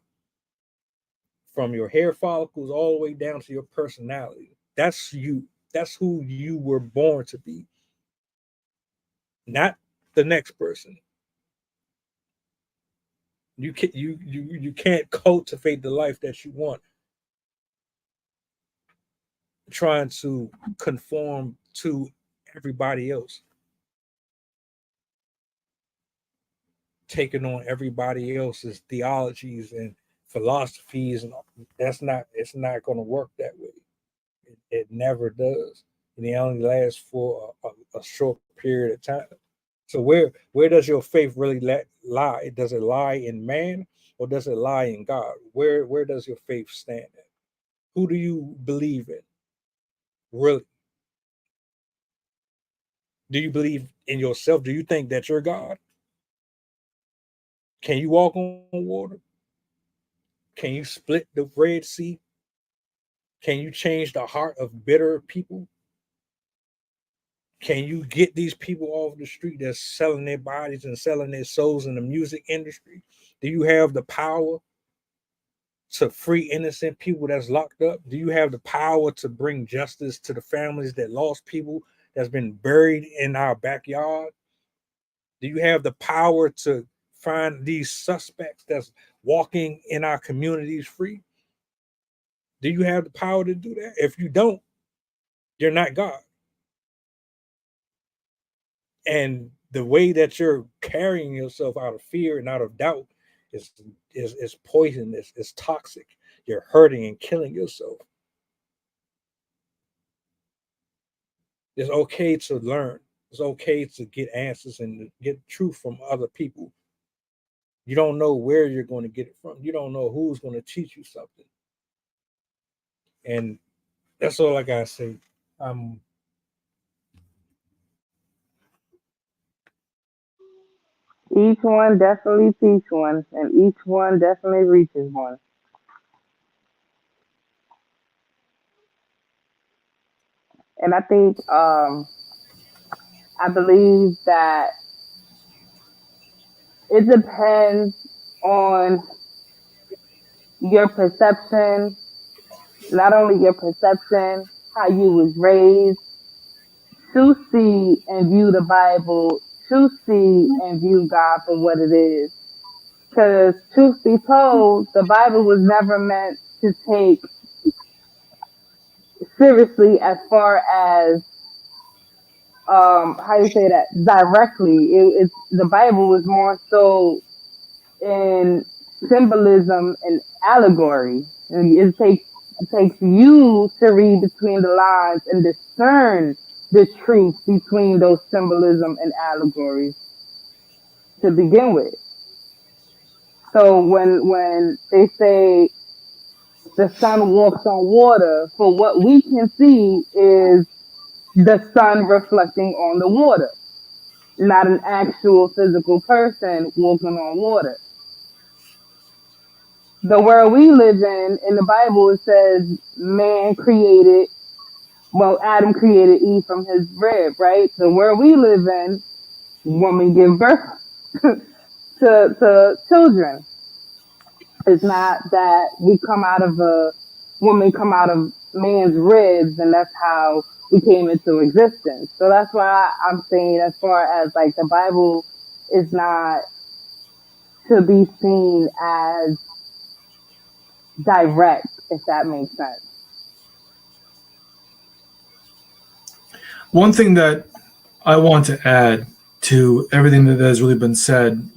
from your hair follicles all the way down to your personality. That's you. That's who you were born to be, not the next person. You can't cultivate the life that you want trying to conform to everybody else, taking on everybody else's theologies and philosophies, and that's not it's not going to work that way. It never does, and it only lasts for a short period of time. So where does your faith really lie? Does it lie in man or does it lie in God? Where does your faith stand at? Who do you believe in? Really? Do you believe in yourself? Do you think that you're God? Can you walk on water? Can you split the Red Sea? Can you change the heart of bitter people? Can you get these people off the street that's selling their bodies and selling their souls in the music industry? Do you have the power to free innocent people that's locked up? Do you have the power to bring justice to the families that lost people that's been buried in our backyard? Do you have the power to find these suspects that's walking in our communities free? Do you have the power to do that? If you don't, you're not God. And the way that you're carrying yourself out of fear and out of doubt is is poisonous, it's toxic. You're hurting and killing yourself. It's okay to learn. It's okay to get answers and get truth from other people. You don't know where you're going to get it from. You don't know who's going to teach you something. And that's all I gotta say. Um, Each one definitely teach one, and each one definitely reaches one. And I think I believe that it depends on your perception, not only your perception, how you was raised, to see and view the Bible, to see and view God for what it is. Because truth be told, the Bible was never meant to take seriously as far as how you say that directly. It's the Bible was more so in symbolism and allegory. And it takes you to read between the lines and discern the truth between those symbolism and allegories to begin with. So when they say the sun walks on water, for what we can see is the sun reflecting on the water, not an actual physical person walking on water. The world we live in the Bible, it says man created, well, Adam created Eve from his rib, right? The world we live in, woman give birth to children. It's not that we come out of a woman come out of man's ribs and that's how we came into existence. So that's why I'm saying, as far as like the Bible is not to be seen as direct, if that makes sense. One thing that I want to add to everything that has really been said,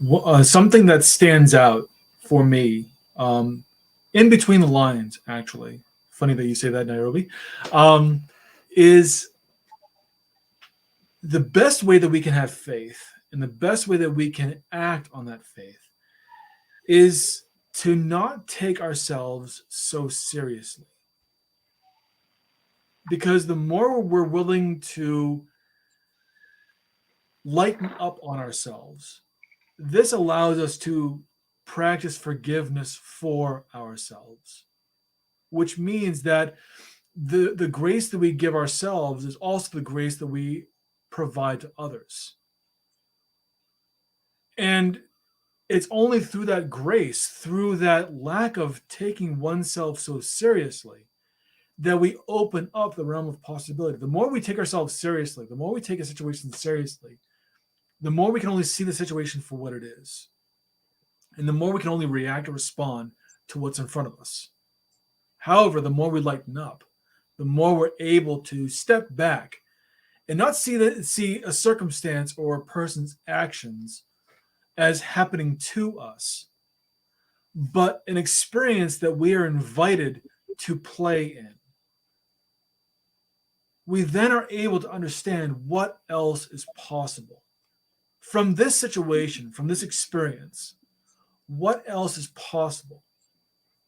something that stands out for me, in between the lines, actually, funny that you say that, Nairobi, um, is the best way that we can have faith and the best way that we can act on that faith is to not take ourselves so seriously. Because the more we're willing to lighten up on ourselves, this allows us to practice forgiveness for ourselves, which means that the grace that we give ourselves is also the grace that we provide to others. And it's only through that grace, through that lack of taking oneself so seriously, that we open up the realm of possibility. The more we take ourselves seriously, the more we take a situation seriously, the more we can only see the situation for what it is. And the more we can only react or respond to what's in front of us. However, the more we lighten up, the more we're able to step back and not see a circumstance or a person's actions as happening to us, but an experience that we are invited to play in. We then are able to understand what else is possible. From this situation, from this experience, what else is possible?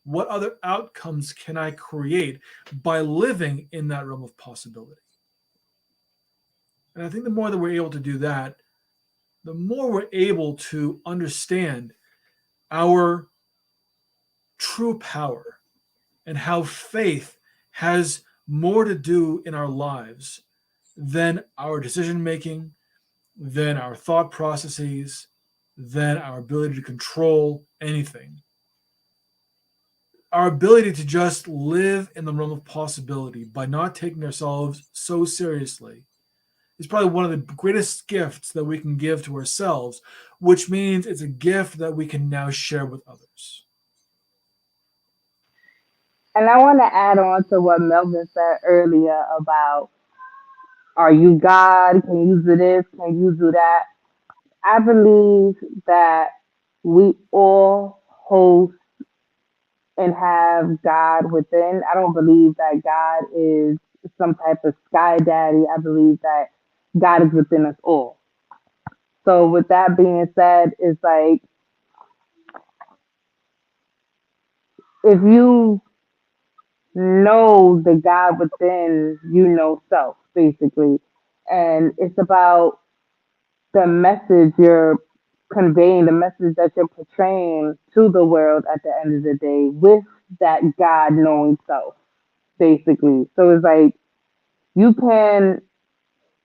What other outcomes can I create by living in that realm of possibility? And I think the more that we're able to do that, the more we're able to understand our true power and how faith has more to do in our lives then our decision making, then our thought processes, then our ability to control anything. Our ability to just live in the realm of possibility by not taking ourselves so seriously is probably one of the greatest gifts that we can give to ourselves, which means it's a gift that we can now share with others. And I want to add on to what Melvin said earlier about, are you God? Can you do this? Can you do that? I believe that we all host and have God within. I don't believe that God is some type of sky daddy. I believe that God is within us all. So with that being said, it's like, if you know the God within, you know self, basically. And it's about the message you're conveying, the message that you're portraying to the world at the end of the day with that God knowing self, basically. So it's like, you can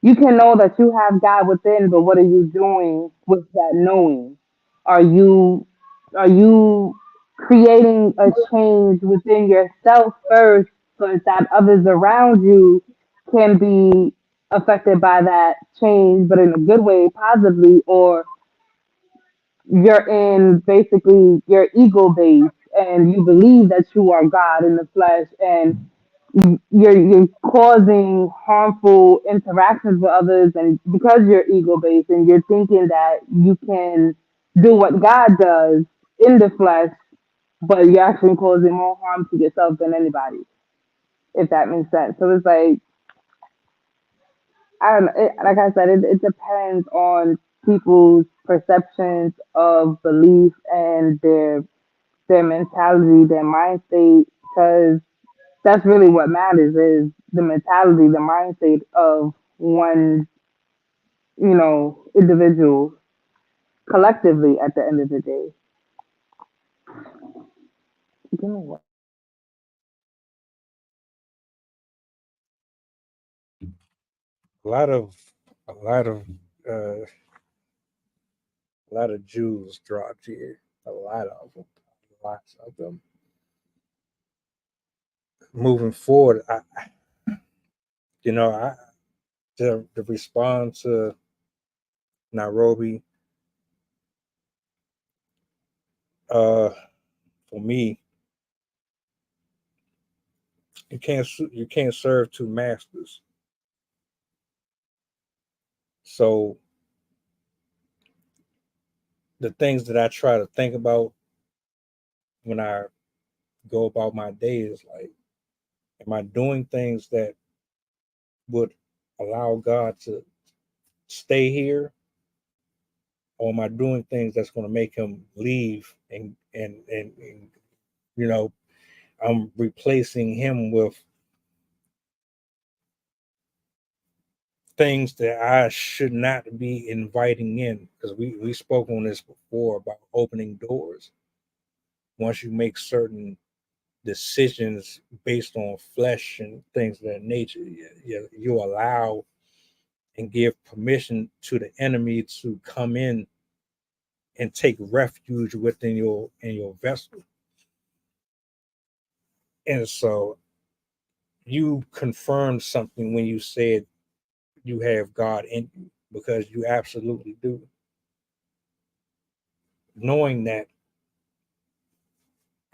you can know that you have God within, but what are you doing with that knowing? Are you creating a change within yourself first, so that others around you can be affected by that change, but in a good way, positively, or you're in basically your ego base and you believe that you are God in the flesh, and you're causing harmful interactions with others, and because you're ego based and you're thinking that you can do what God does in the flesh, but you're actually causing more harm to yourself than anybody, if that makes sense. So it's like, I don't know, like I said, it depends on people's perceptions of belief and their mentality, their mind state, because that's really what matters, is the mentality, the mind state of one, individual collectively at the end of the day. Give me one. A lot of a lot of uh, a lot of jewels dropped here. A lot of them. Lots of them. Moving forward, I to respond to Nairobi, uh, for me, you can't serve two masters. So the things that I try to think about when I go about my day is like, am I doing things that would allow God to stay here, or am I doing things that's going to make him leave, and you know I'm replacing him with things that I should not be inviting in, because we spoke on this before about opening doors. Once you make certain decisions based on flesh and things of that nature, you allow and give permission to the enemy to come in and take refuge within your vessel. And so you confirmed something when you said you have God in you, because you absolutely do. Knowing that,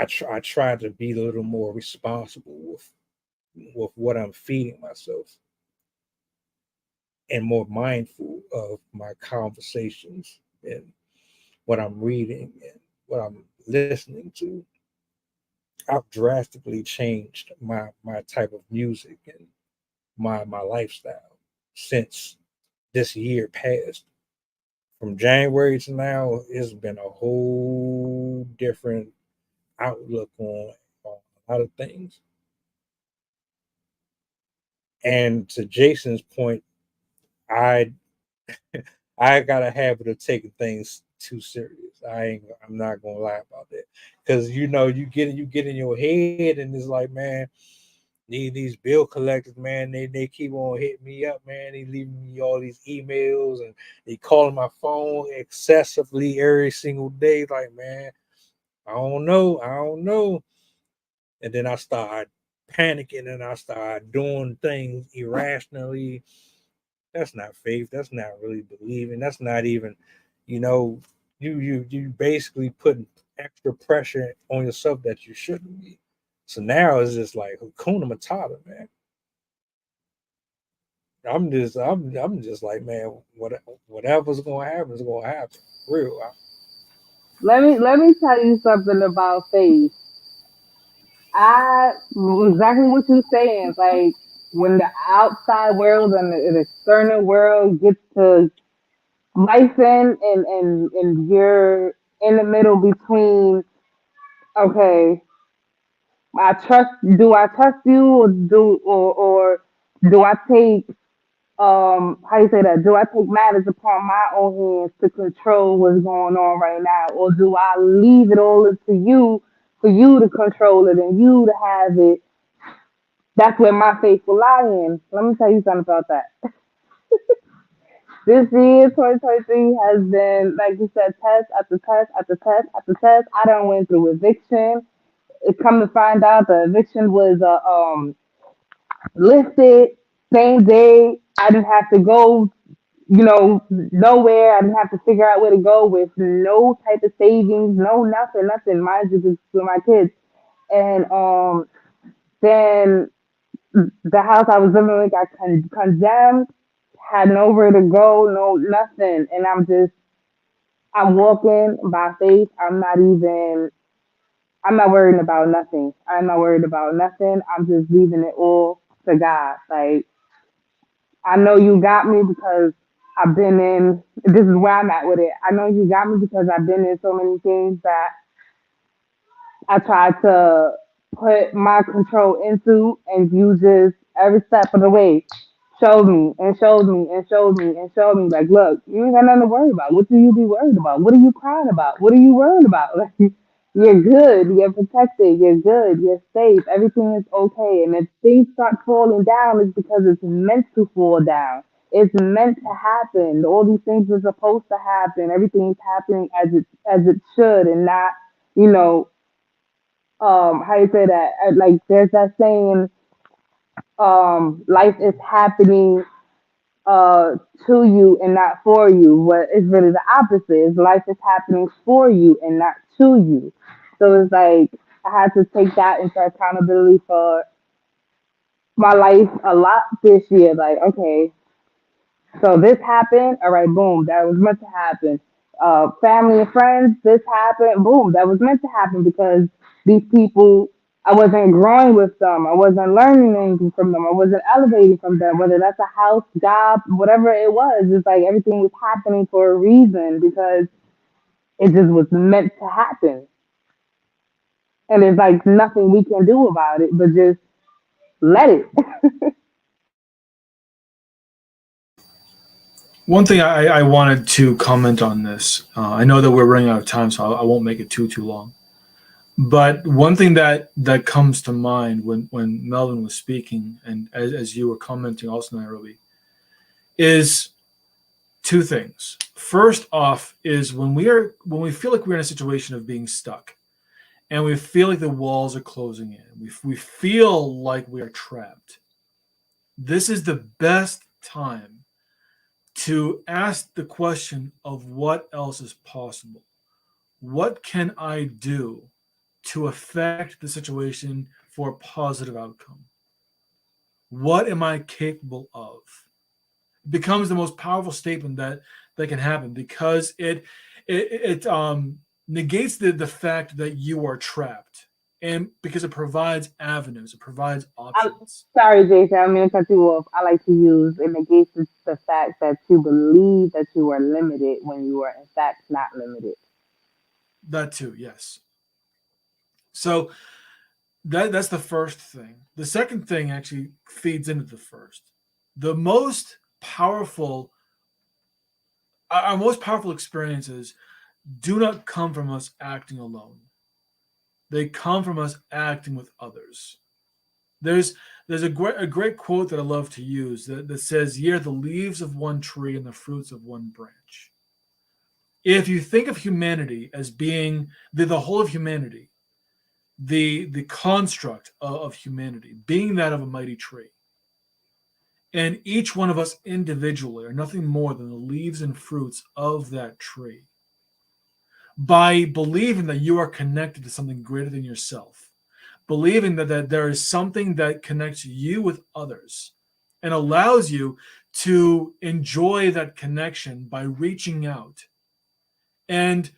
I try to be a little more responsible with what I'm feeding myself, and more mindful of my conversations and what I'm reading and what I'm listening to. I've drastically changed my type of music and my lifestyle since this year passed. From January to now, it's been a whole different outlook on a lot of things. And to Jason's point, I I got a habit of taking things too serious. I'm not gonna lie about that, because you get in your head and it's like, man, Need these bill collectors, man. They keep on hitting me up, man. They leaving me all these emails and they calling my phone excessively every single day. Like, man, I don't know. And then I start panicking and I start doing things irrationally. That's not faith. That's not really believing. That's not even, you know, you basically putting extra pressure on yourself that you shouldn't be. So now it's just like Hakuna Matata, man. I'm just like, man, whatever's gonna happen is gonna happen. Real. Let me tell you something about faith. I exactly what you're saying. Like when the outside world and the external world gets to life and you're in the middle between okay, I trust do I trust you or do I take how you say that? Do I take matters upon my own hands to control what's going on right now? Or do I leave it all up to you for you to control it and you to have it? That's where my faith will lie in. Let me tell you something about that. This year, 2023, has been, like you said, test after test after test after test. I done went through eviction. It come to find out the eviction was lifted same day. I didn't have to go, nowhere. I didn't have to figure out where to go with no type of savings, no nothing, nothing. Mind you, just with my kids. And then the house I was living in got condemned. Had nowhere to go, no nothing, and I'm walking by faith. I'm not worrying about nothing. I'm not worried about nothing. I'm just leaving it all to God. Like I know you got me because I've been in. This is where I'm at with it. I know you got me because I've been in so many things that I tried to put my control into, and you just every step of the way showed me and showed me and showed me and showed me like, look, you ain't got nothing to worry about. What do you be worried about? What are you crying about? What are you worried about? Like, you're good. You're protected. You're good. You're safe. Everything is okay. And if things start falling down, it's because it's meant to fall down. It's meant to happen. All these things are supposed to happen. Everything's happening as it should, and not, you know, how you say that? Like there's that saying, life is happening uh to you and not for you. What is really the opposite is life is happening for you and not to you. So it's like I had to take that into accountability for my life a lot this year. Like, okay, so this happened. All right, boom, that was meant to happen. Family and friends, this happened. Boom, that was meant to happen because these people, I wasn't growing with them. I wasn't learning anything from them. I wasn't elevating from them. Whether that's a house, job, whatever it was, it's like everything was happening for a reason because it just was meant to happen. And there's like nothing we can do about it, but just let it. One thing I wanted to comment on this. I know that we're running out of time, so I won't make it too long. But one thing that comes to mind when Melvin was speaking, and as you were commenting also, Nairobi, is two things. First off, is when we feel like we're in a situation of being stuck, and we feel like the walls are closing in. We feel like we are trapped. This is the best time to ask the question of what else is possible. What can I do to affect the situation for a positive outcome? What am I capable of? It becomes the most powerful statement that can happen because it negates the fact that you are trapped, and because it provides avenues, it provides I'm options. sorry, Jason. I'm going to cut you off. I like to use it negates the fact that you believe that you are limited when you are in fact not limited. That too, yes. So that's the first thing. The second thing actually feeds into the first. The most powerful, our most powerful experiences do not come from us acting alone. They come from us acting with others. There's There's a great quote that I love to use that says, "Ye are the leaves of one tree and the fruits of one branch." If you think of humanity as being the whole of humanity, the construct of humanity being that of a mighty tree, and each one of us individually are nothing more than the leaves and fruits of that tree. By believing that you are connected to something greater than yourself, believing that there is something that connects you with others and allows you to enjoy that connection by reaching out and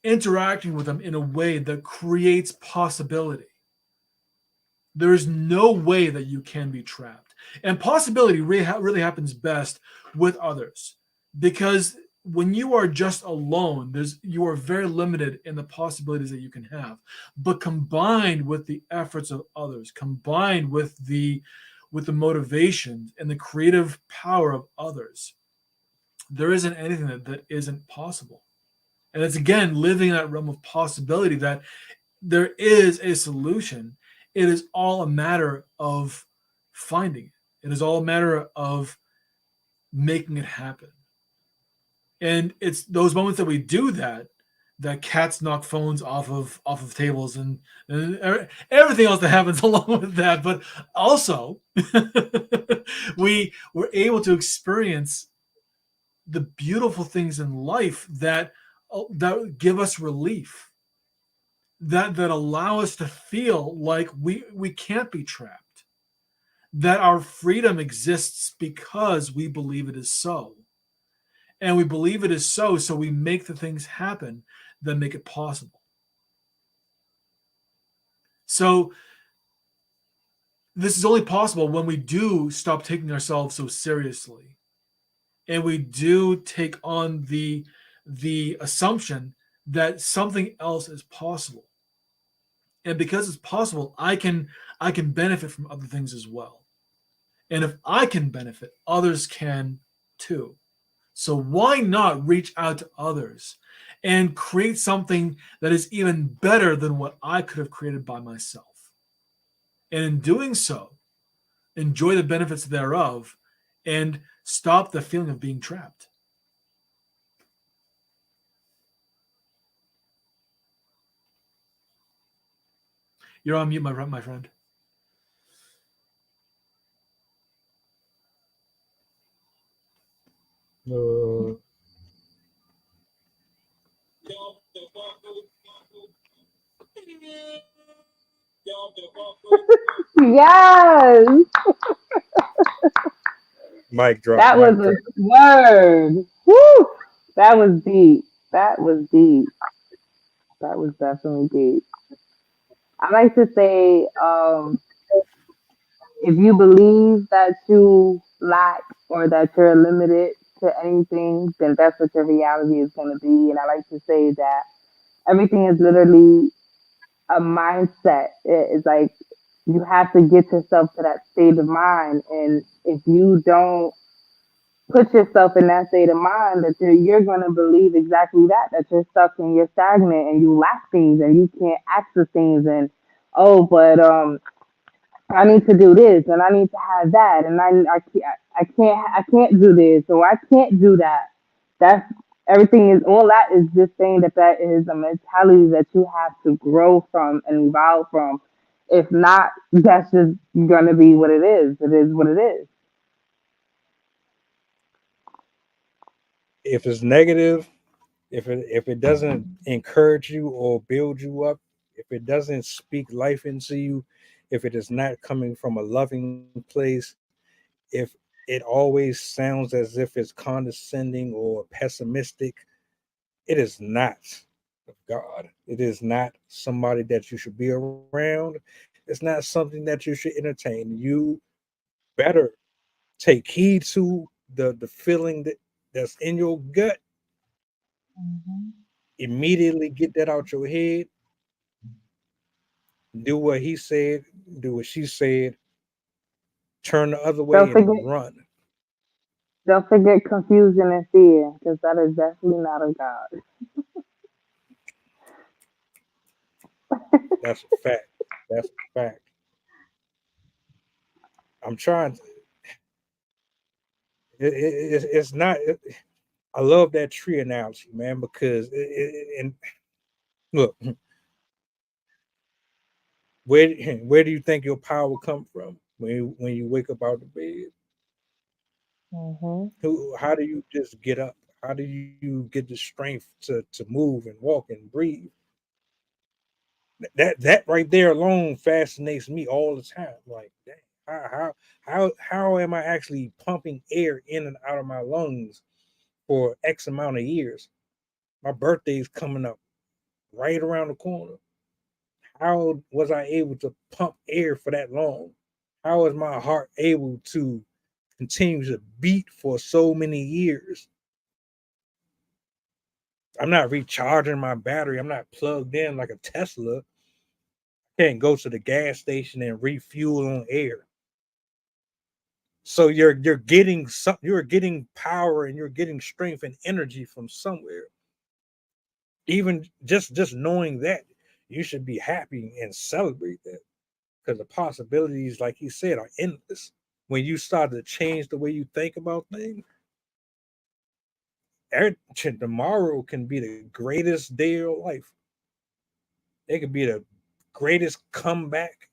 interacting with them in a way that creates possibility. There is no way that you can be trapped. And possibility really happens best with others, because when you are just alone, you are very limited in the possibilities that you can have. But combined with the efforts of others, combined with the motivation and the creative power of others, there isn't anything that isn't possible. And it's again living in that realm of possibility that there is a solution. It is all a matter of finding it. It is all a matter of making it happen. And it's those moments that we do that cats knock phones off of tables, and everything else that happens along with that. But also, we were able to experience the beautiful things in life that give us relief, that allow us to feel like we can't be trapped, that our freedom exists because we believe it is so, and we believe it is so we make the things happen that make it possible. So this is only possible when we do stop taking ourselves so seriously, and we do take on the assumption that something else is possible. And because it's possible, I can benefit from other things as well. And if I can benefit, others can too. So why not reach out to others and create something that is even better than what I could have created by myself? And in doing so, enjoy the benefits thereof and stop the feeling of being trapped. You're on mute, my friend. Uh, Yes, mic drop, that was mic a drop. word. Woo! That was deep. That was deep. That was definitely deep. I like to say, if you believe that you lack or that you're limited to anything, then that's what your reality is going to be. And I like to say that everything is literally a mindset. It's like you have to get yourself to that state of mind. And if you don't put yourself in that state of mind, that you're going to believe exactly that you're stuck and you're stagnant and you lack things and you can't access things. And, oh, but I need to do this and I need to have that and I can't do this or I can't do that. That's everything is all that is just saying that is a mentality that you have to grow from and evolve from. If not, that's just gonna be what it is. It is what it is. If it's negative, if it doesn't encourage you or build you up, if it doesn't speak life into you, if it is not coming from a loving place, if it always sounds as if it's condescending or pessimistic, it is not of God. It is not somebody that you should be around. It's not something that you should entertain. You better take heed to the feeling that's in your gut. Immediately get that out your head. Do what he said. Do what she said. Turn the other Don't way forget, and run. don't forget confusion and fear, because that is definitely not of God. That's a fact. That's a fact. I'm trying. It's not. I love that tree analogy, man, because and look, where where do you think your power come from when you wake up out of bed? Hmm. Who? How do you just get up? How do you get the strength to move and walk and breathe? That right there alone fascinates me all the time. Like, dang, how am I actually pumping air in and out of my lungs for X amount of years? My birthday's coming up right around the corner. How was I able to pump air for that long? How is my heart able to continue to beat for so many years? I'm not recharging my battery. I'm not plugged in like a Tesla. I can't go to the gas station and refuel on air. So you're getting some, you're getting power and you're getting strength and energy from somewhere. Even just knowing that, you should be happy and celebrate that, because the possibilities, like he said, are endless. When you start to change the way you think about things, tomorrow can be the greatest day of your life. It could be the greatest comeback.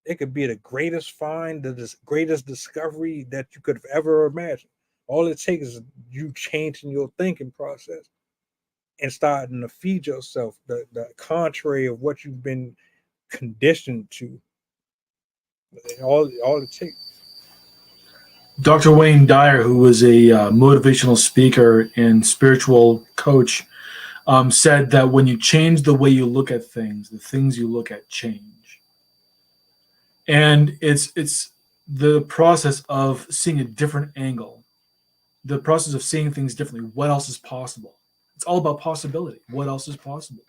It could be the greatest find, the greatest discovery that you could have ever imagined. All it takes is you changing your thinking process and starting to feed yourself the contrary of what you've been conditioned to. All it takes. Dr. Wayne Dyer, who was a motivational speaker and spiritual coach, said that when you change the way you look at things, the things you look at change. And it's the process of seeing a different angle, the process of seeing things differently. What else is possible? It's all about possibility. What else is possible?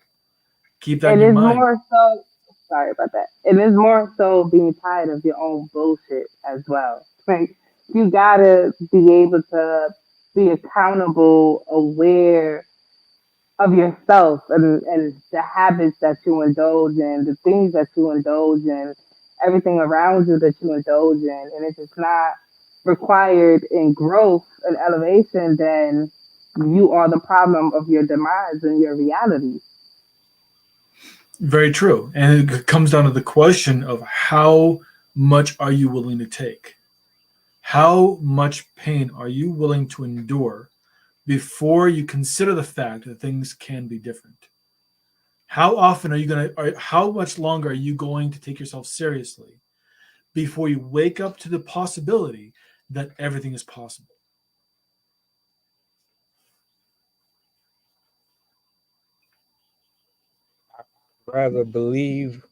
Keep that in It your is mind. more so. Sorry about that. It is more so being tired of your own bullshit as well. Like, you gotta be able to be accountable, aware of yourself and the habits that you indulge in, the things that you indulge in, everything around you that you indulge in. And if it's not required in growth and elevation, then you are the problem of your demise and your reality. Very true. And it comes down to the question of how much are you willing to take? How much pain are you willing to endure before you consider the fact that things can be different? How often are you going to, or how much longer are you going to take yourself seriously before you wake up to the possibility that everything is possible? Rather believe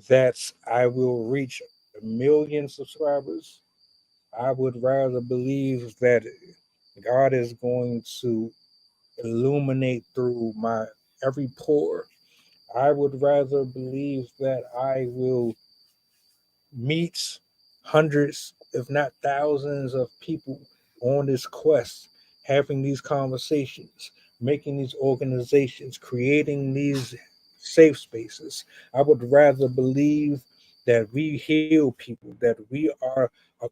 that I will reach a million subscribers. I would rather believe that God is going to illuminate through my every pore. I would rather believe that I will meet hundreds, if not thousands, of people on this quest, having these conversations, making these organizations, creating these safe spaces. I would rather believe that we heal people, that we are a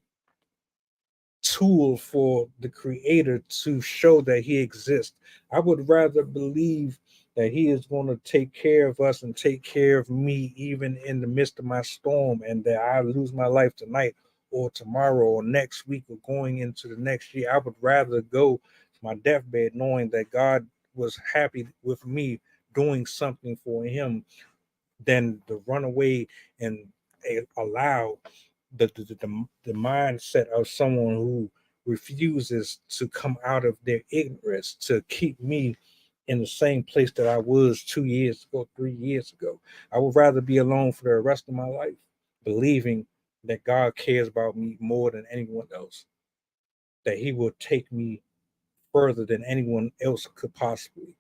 tool for the creator to show that he exists. I would rather believe that he is going to take care of us and take care of me even in the midst of my storm, and that I lose my life tonight or tomorrow or next week or going into the next year. I would rather go to my deathbed knowing that God was happy with me doing something for him than to run away and allow the mindset of someone who refuses to come out of their ignorance to keep me in the same place that I was 2 years ago, 3 years ago. I would rather be alone for the rest of my life, believing that God cares about me more than anyone else, that He will take me further than anyone else could possibly.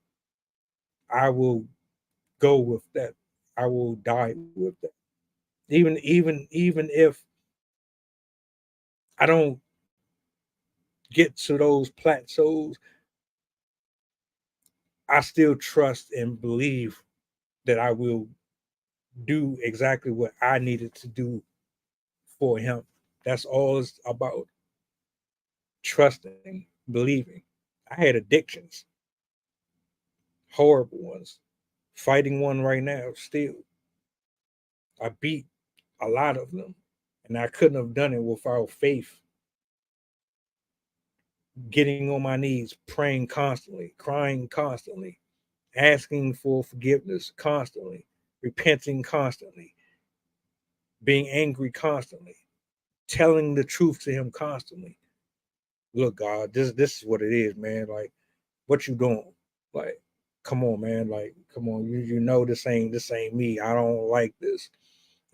I will go with that. I will die with that. Even if I don't get to those plateaus, I still trust and believe that I will do exactly what I needed to do for him. That's all it's about. Trusting, believing. I had addictions, horrible ones. Fighting one right now, still. I beat a lot of them. And I couldn't have done it without faith, getting on my knees, praying constantly, crying constantly, asking for forgiveness constantly, repenting constantly, being angry constantly, telling the truth to him constantly. Look, God, this is what it is, man. Like, what you doing? Like, come on, man. Like, come on. You know this ain't me. I don't like this.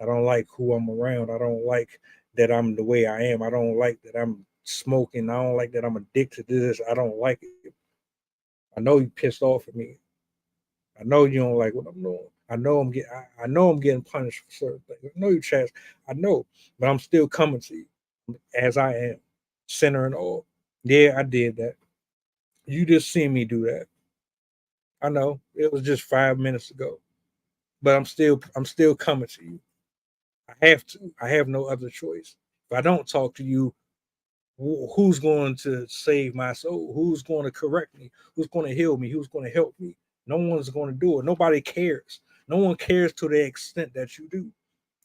I don't like who I'm around. I don't like that I'm the way I am. I don't like that I'm smoking. I don't like that I'm addicted to this. I don't like it. I know you pissed off at me. I know you don't like what I'm doing. I know I'm getting punished for certain things. I know you chance. I know, but I'm still coming to you as I am, sinner and all. Yeah, I did that. You just seen me do that. I know it was just 5 minutes ago, but I'm still coming to you. I have to. I have no other choice. If I don't talk to you, who's going to save my soul? Who's going to correct me? Who's going to heal me? Who's going to help me? No one's going to do it. Nobody cares. No one cares to the extent that you do.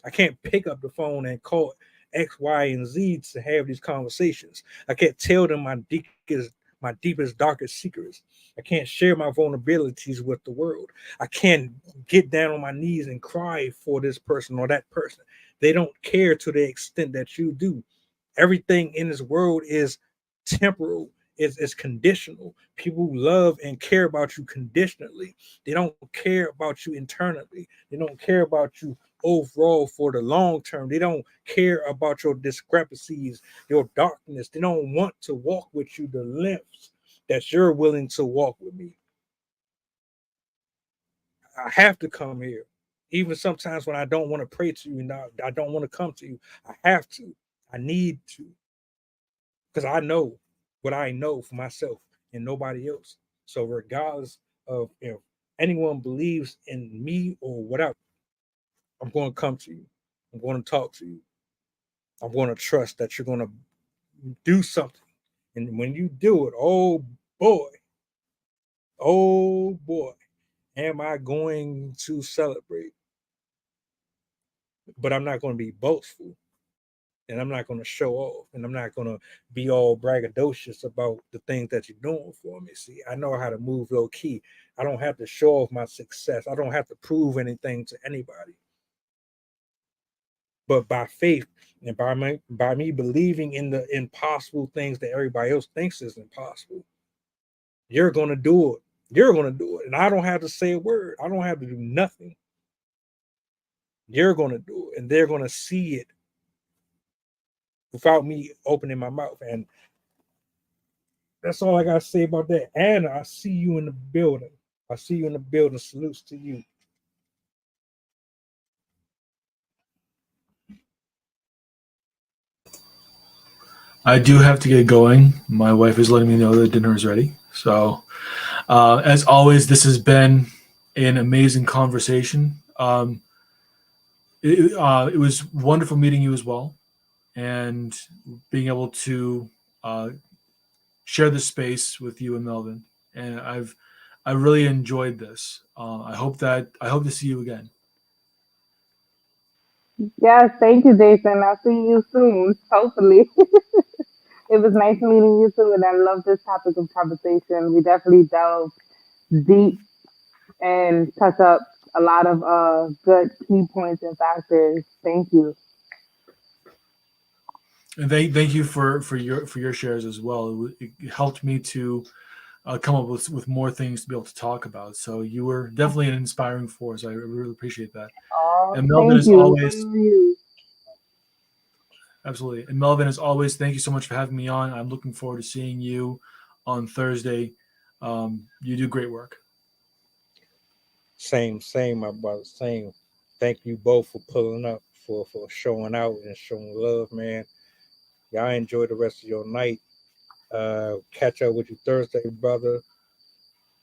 I can't pick up the phone and call X, Y, and Z to have these conversations. I can't tell them my deepest, darkest secrets. I can't share my vulnerabilities with the world. I can't get down on my knees and cry for this person or that person. They don't care to the extent that you do. Everything in this world is temporal, is conditional. People love and care about you conditionally. They don't care about you internally. They don't care about you overall for the long term. They don't care about your discrepancies, your darkness. They don't want to walk with you the lengths that you're willing to walk with me. I have to come here. Even sometimes when I don't want to pray to you and I don't want to come to you, I have to. I need to, because I know what I know for myself and nobody else. So regardless of if anyone believes in me or whatever, I'm going to come to you. I'm going to talk to you. I'm going to trust that you're going to do something. And when you do it, boy, oh boy, am I going to celebrate. But I'm not going to be boastful, and I'm not going to show off, and I'm not going to be all braggadocious about the things that you're doing for me. See, I know how to move low key. I don't have to show off my success. I don't have to prove anything to anybody. But by faith and by me believing in the impossible things that everybody else thinks is impossible, you're going to do it. You're going to do it, and I don't have to say a word. I don't have to do nothing. You're going to do it, and they're going to see it without me opening my mouth. And that's all I got to say about that. And I see you in the building. I see you in the building. Salutes to you. I do have to get going. My wife is letting me know that dinner is ready. So, as always, this has been an amazing conversation. It was wonderful meeting you as well, and being able to uh, share this space with you and Melvin. And I really enjoyed this. I hope to see you again. Yes, thank you, Jason. I'll see you soon, hopefully. It was nice meeting you too, and I love this topic of conversation. We definitely delve deep and touch up a lot of good key points and factors. Thank you. And thank you for your shares as well. It helped me to come up with more things to be able to talk about. So you were definitely an inspiring force. I really appreciate that. Oh, And Melvin, thank as you. always, Same to you. absolutely. And Melvin, as always, thank you so much for having me on. I'm looking forward to seeing you on Thursday. You do great work. Same, my brother. Same. Thank you both for pulling up, for showing out and showing love, man. Y'all enjoy the rest of your night. Catch up with you Thursday, brother.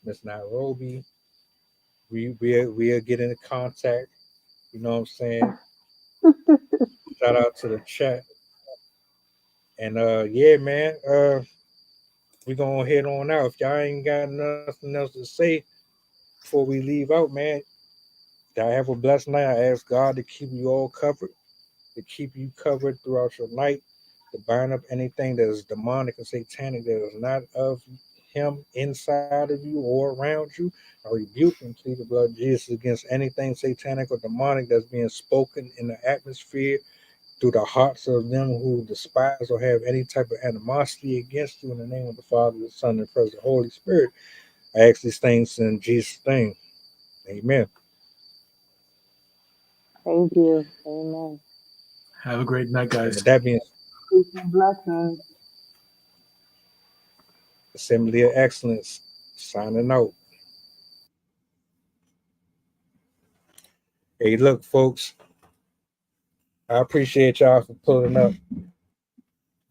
Miss Nairobi. We'll get into contact. You know what I'm saying? Shout out to the chat. And yeah, man, we gonna head on out. If y'all ain't got nothing else to say before we leave out, man, y'all have a blessed night. I ask God to keep you all covered, to keep you covered throughout your night, to bind up anything that is demonic and satanic that is not of Him inside of you or around you. I rebuke and plead the blood of Jesus against anything satanic or demonic that's being spoken in the atmosphere through the hearts of them who despise or have any type of animosity against you in the name of the Father, the Son, and the Holy Spirit. I ask these things in Jesus' name. Amen. Thank you. Amen. Have a great night, And with guys. that being Peace and blessings. Assembly of Excellence, signing out. Hey, look, folks, I appreciate y'all for pulling up.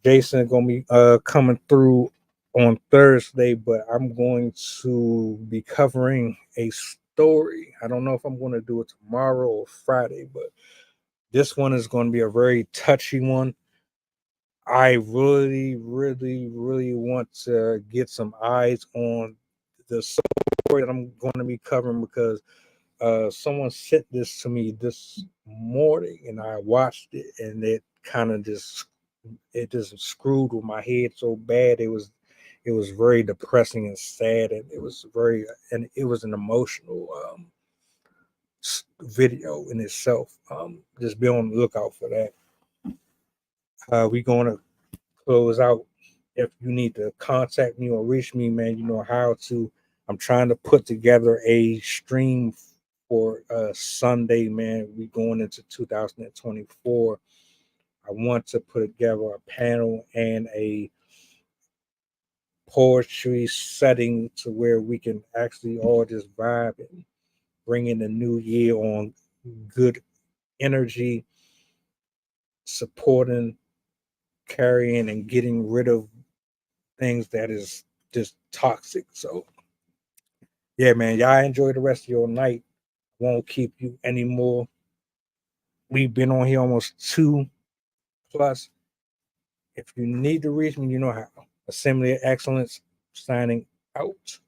Jason gonna be coming through on Thursday, but I'm going to be covering a story. I don't know if I'm going to do it tomorrow or Friday, but this one is going to be a very touchy one. I really, really, really want to get some eyes on the story that I'm going to be covering because someone sent this to me this morning and I watched it and it just screwed with my head so bad. It was very depressing and sad, and it was an emotional video in itself. Just be on the lookout for that. We're gonna close out. If you need to contact me or reach me, man, you know how to. I'm trying to put together a stream for Sunday, man. We going into 2024. I want to put together a panel and a poetry setting to where we can actually all just vibe and bring in the new year on good energy, supporting, carrying, and getting rid of things that is just toxic. So yeah, man, y'all enjoy the rest of your night. Won't keep you anymore. We've been on here almost 2 plus. If you need to reach me, you know how. Assembly of Excellence signing out.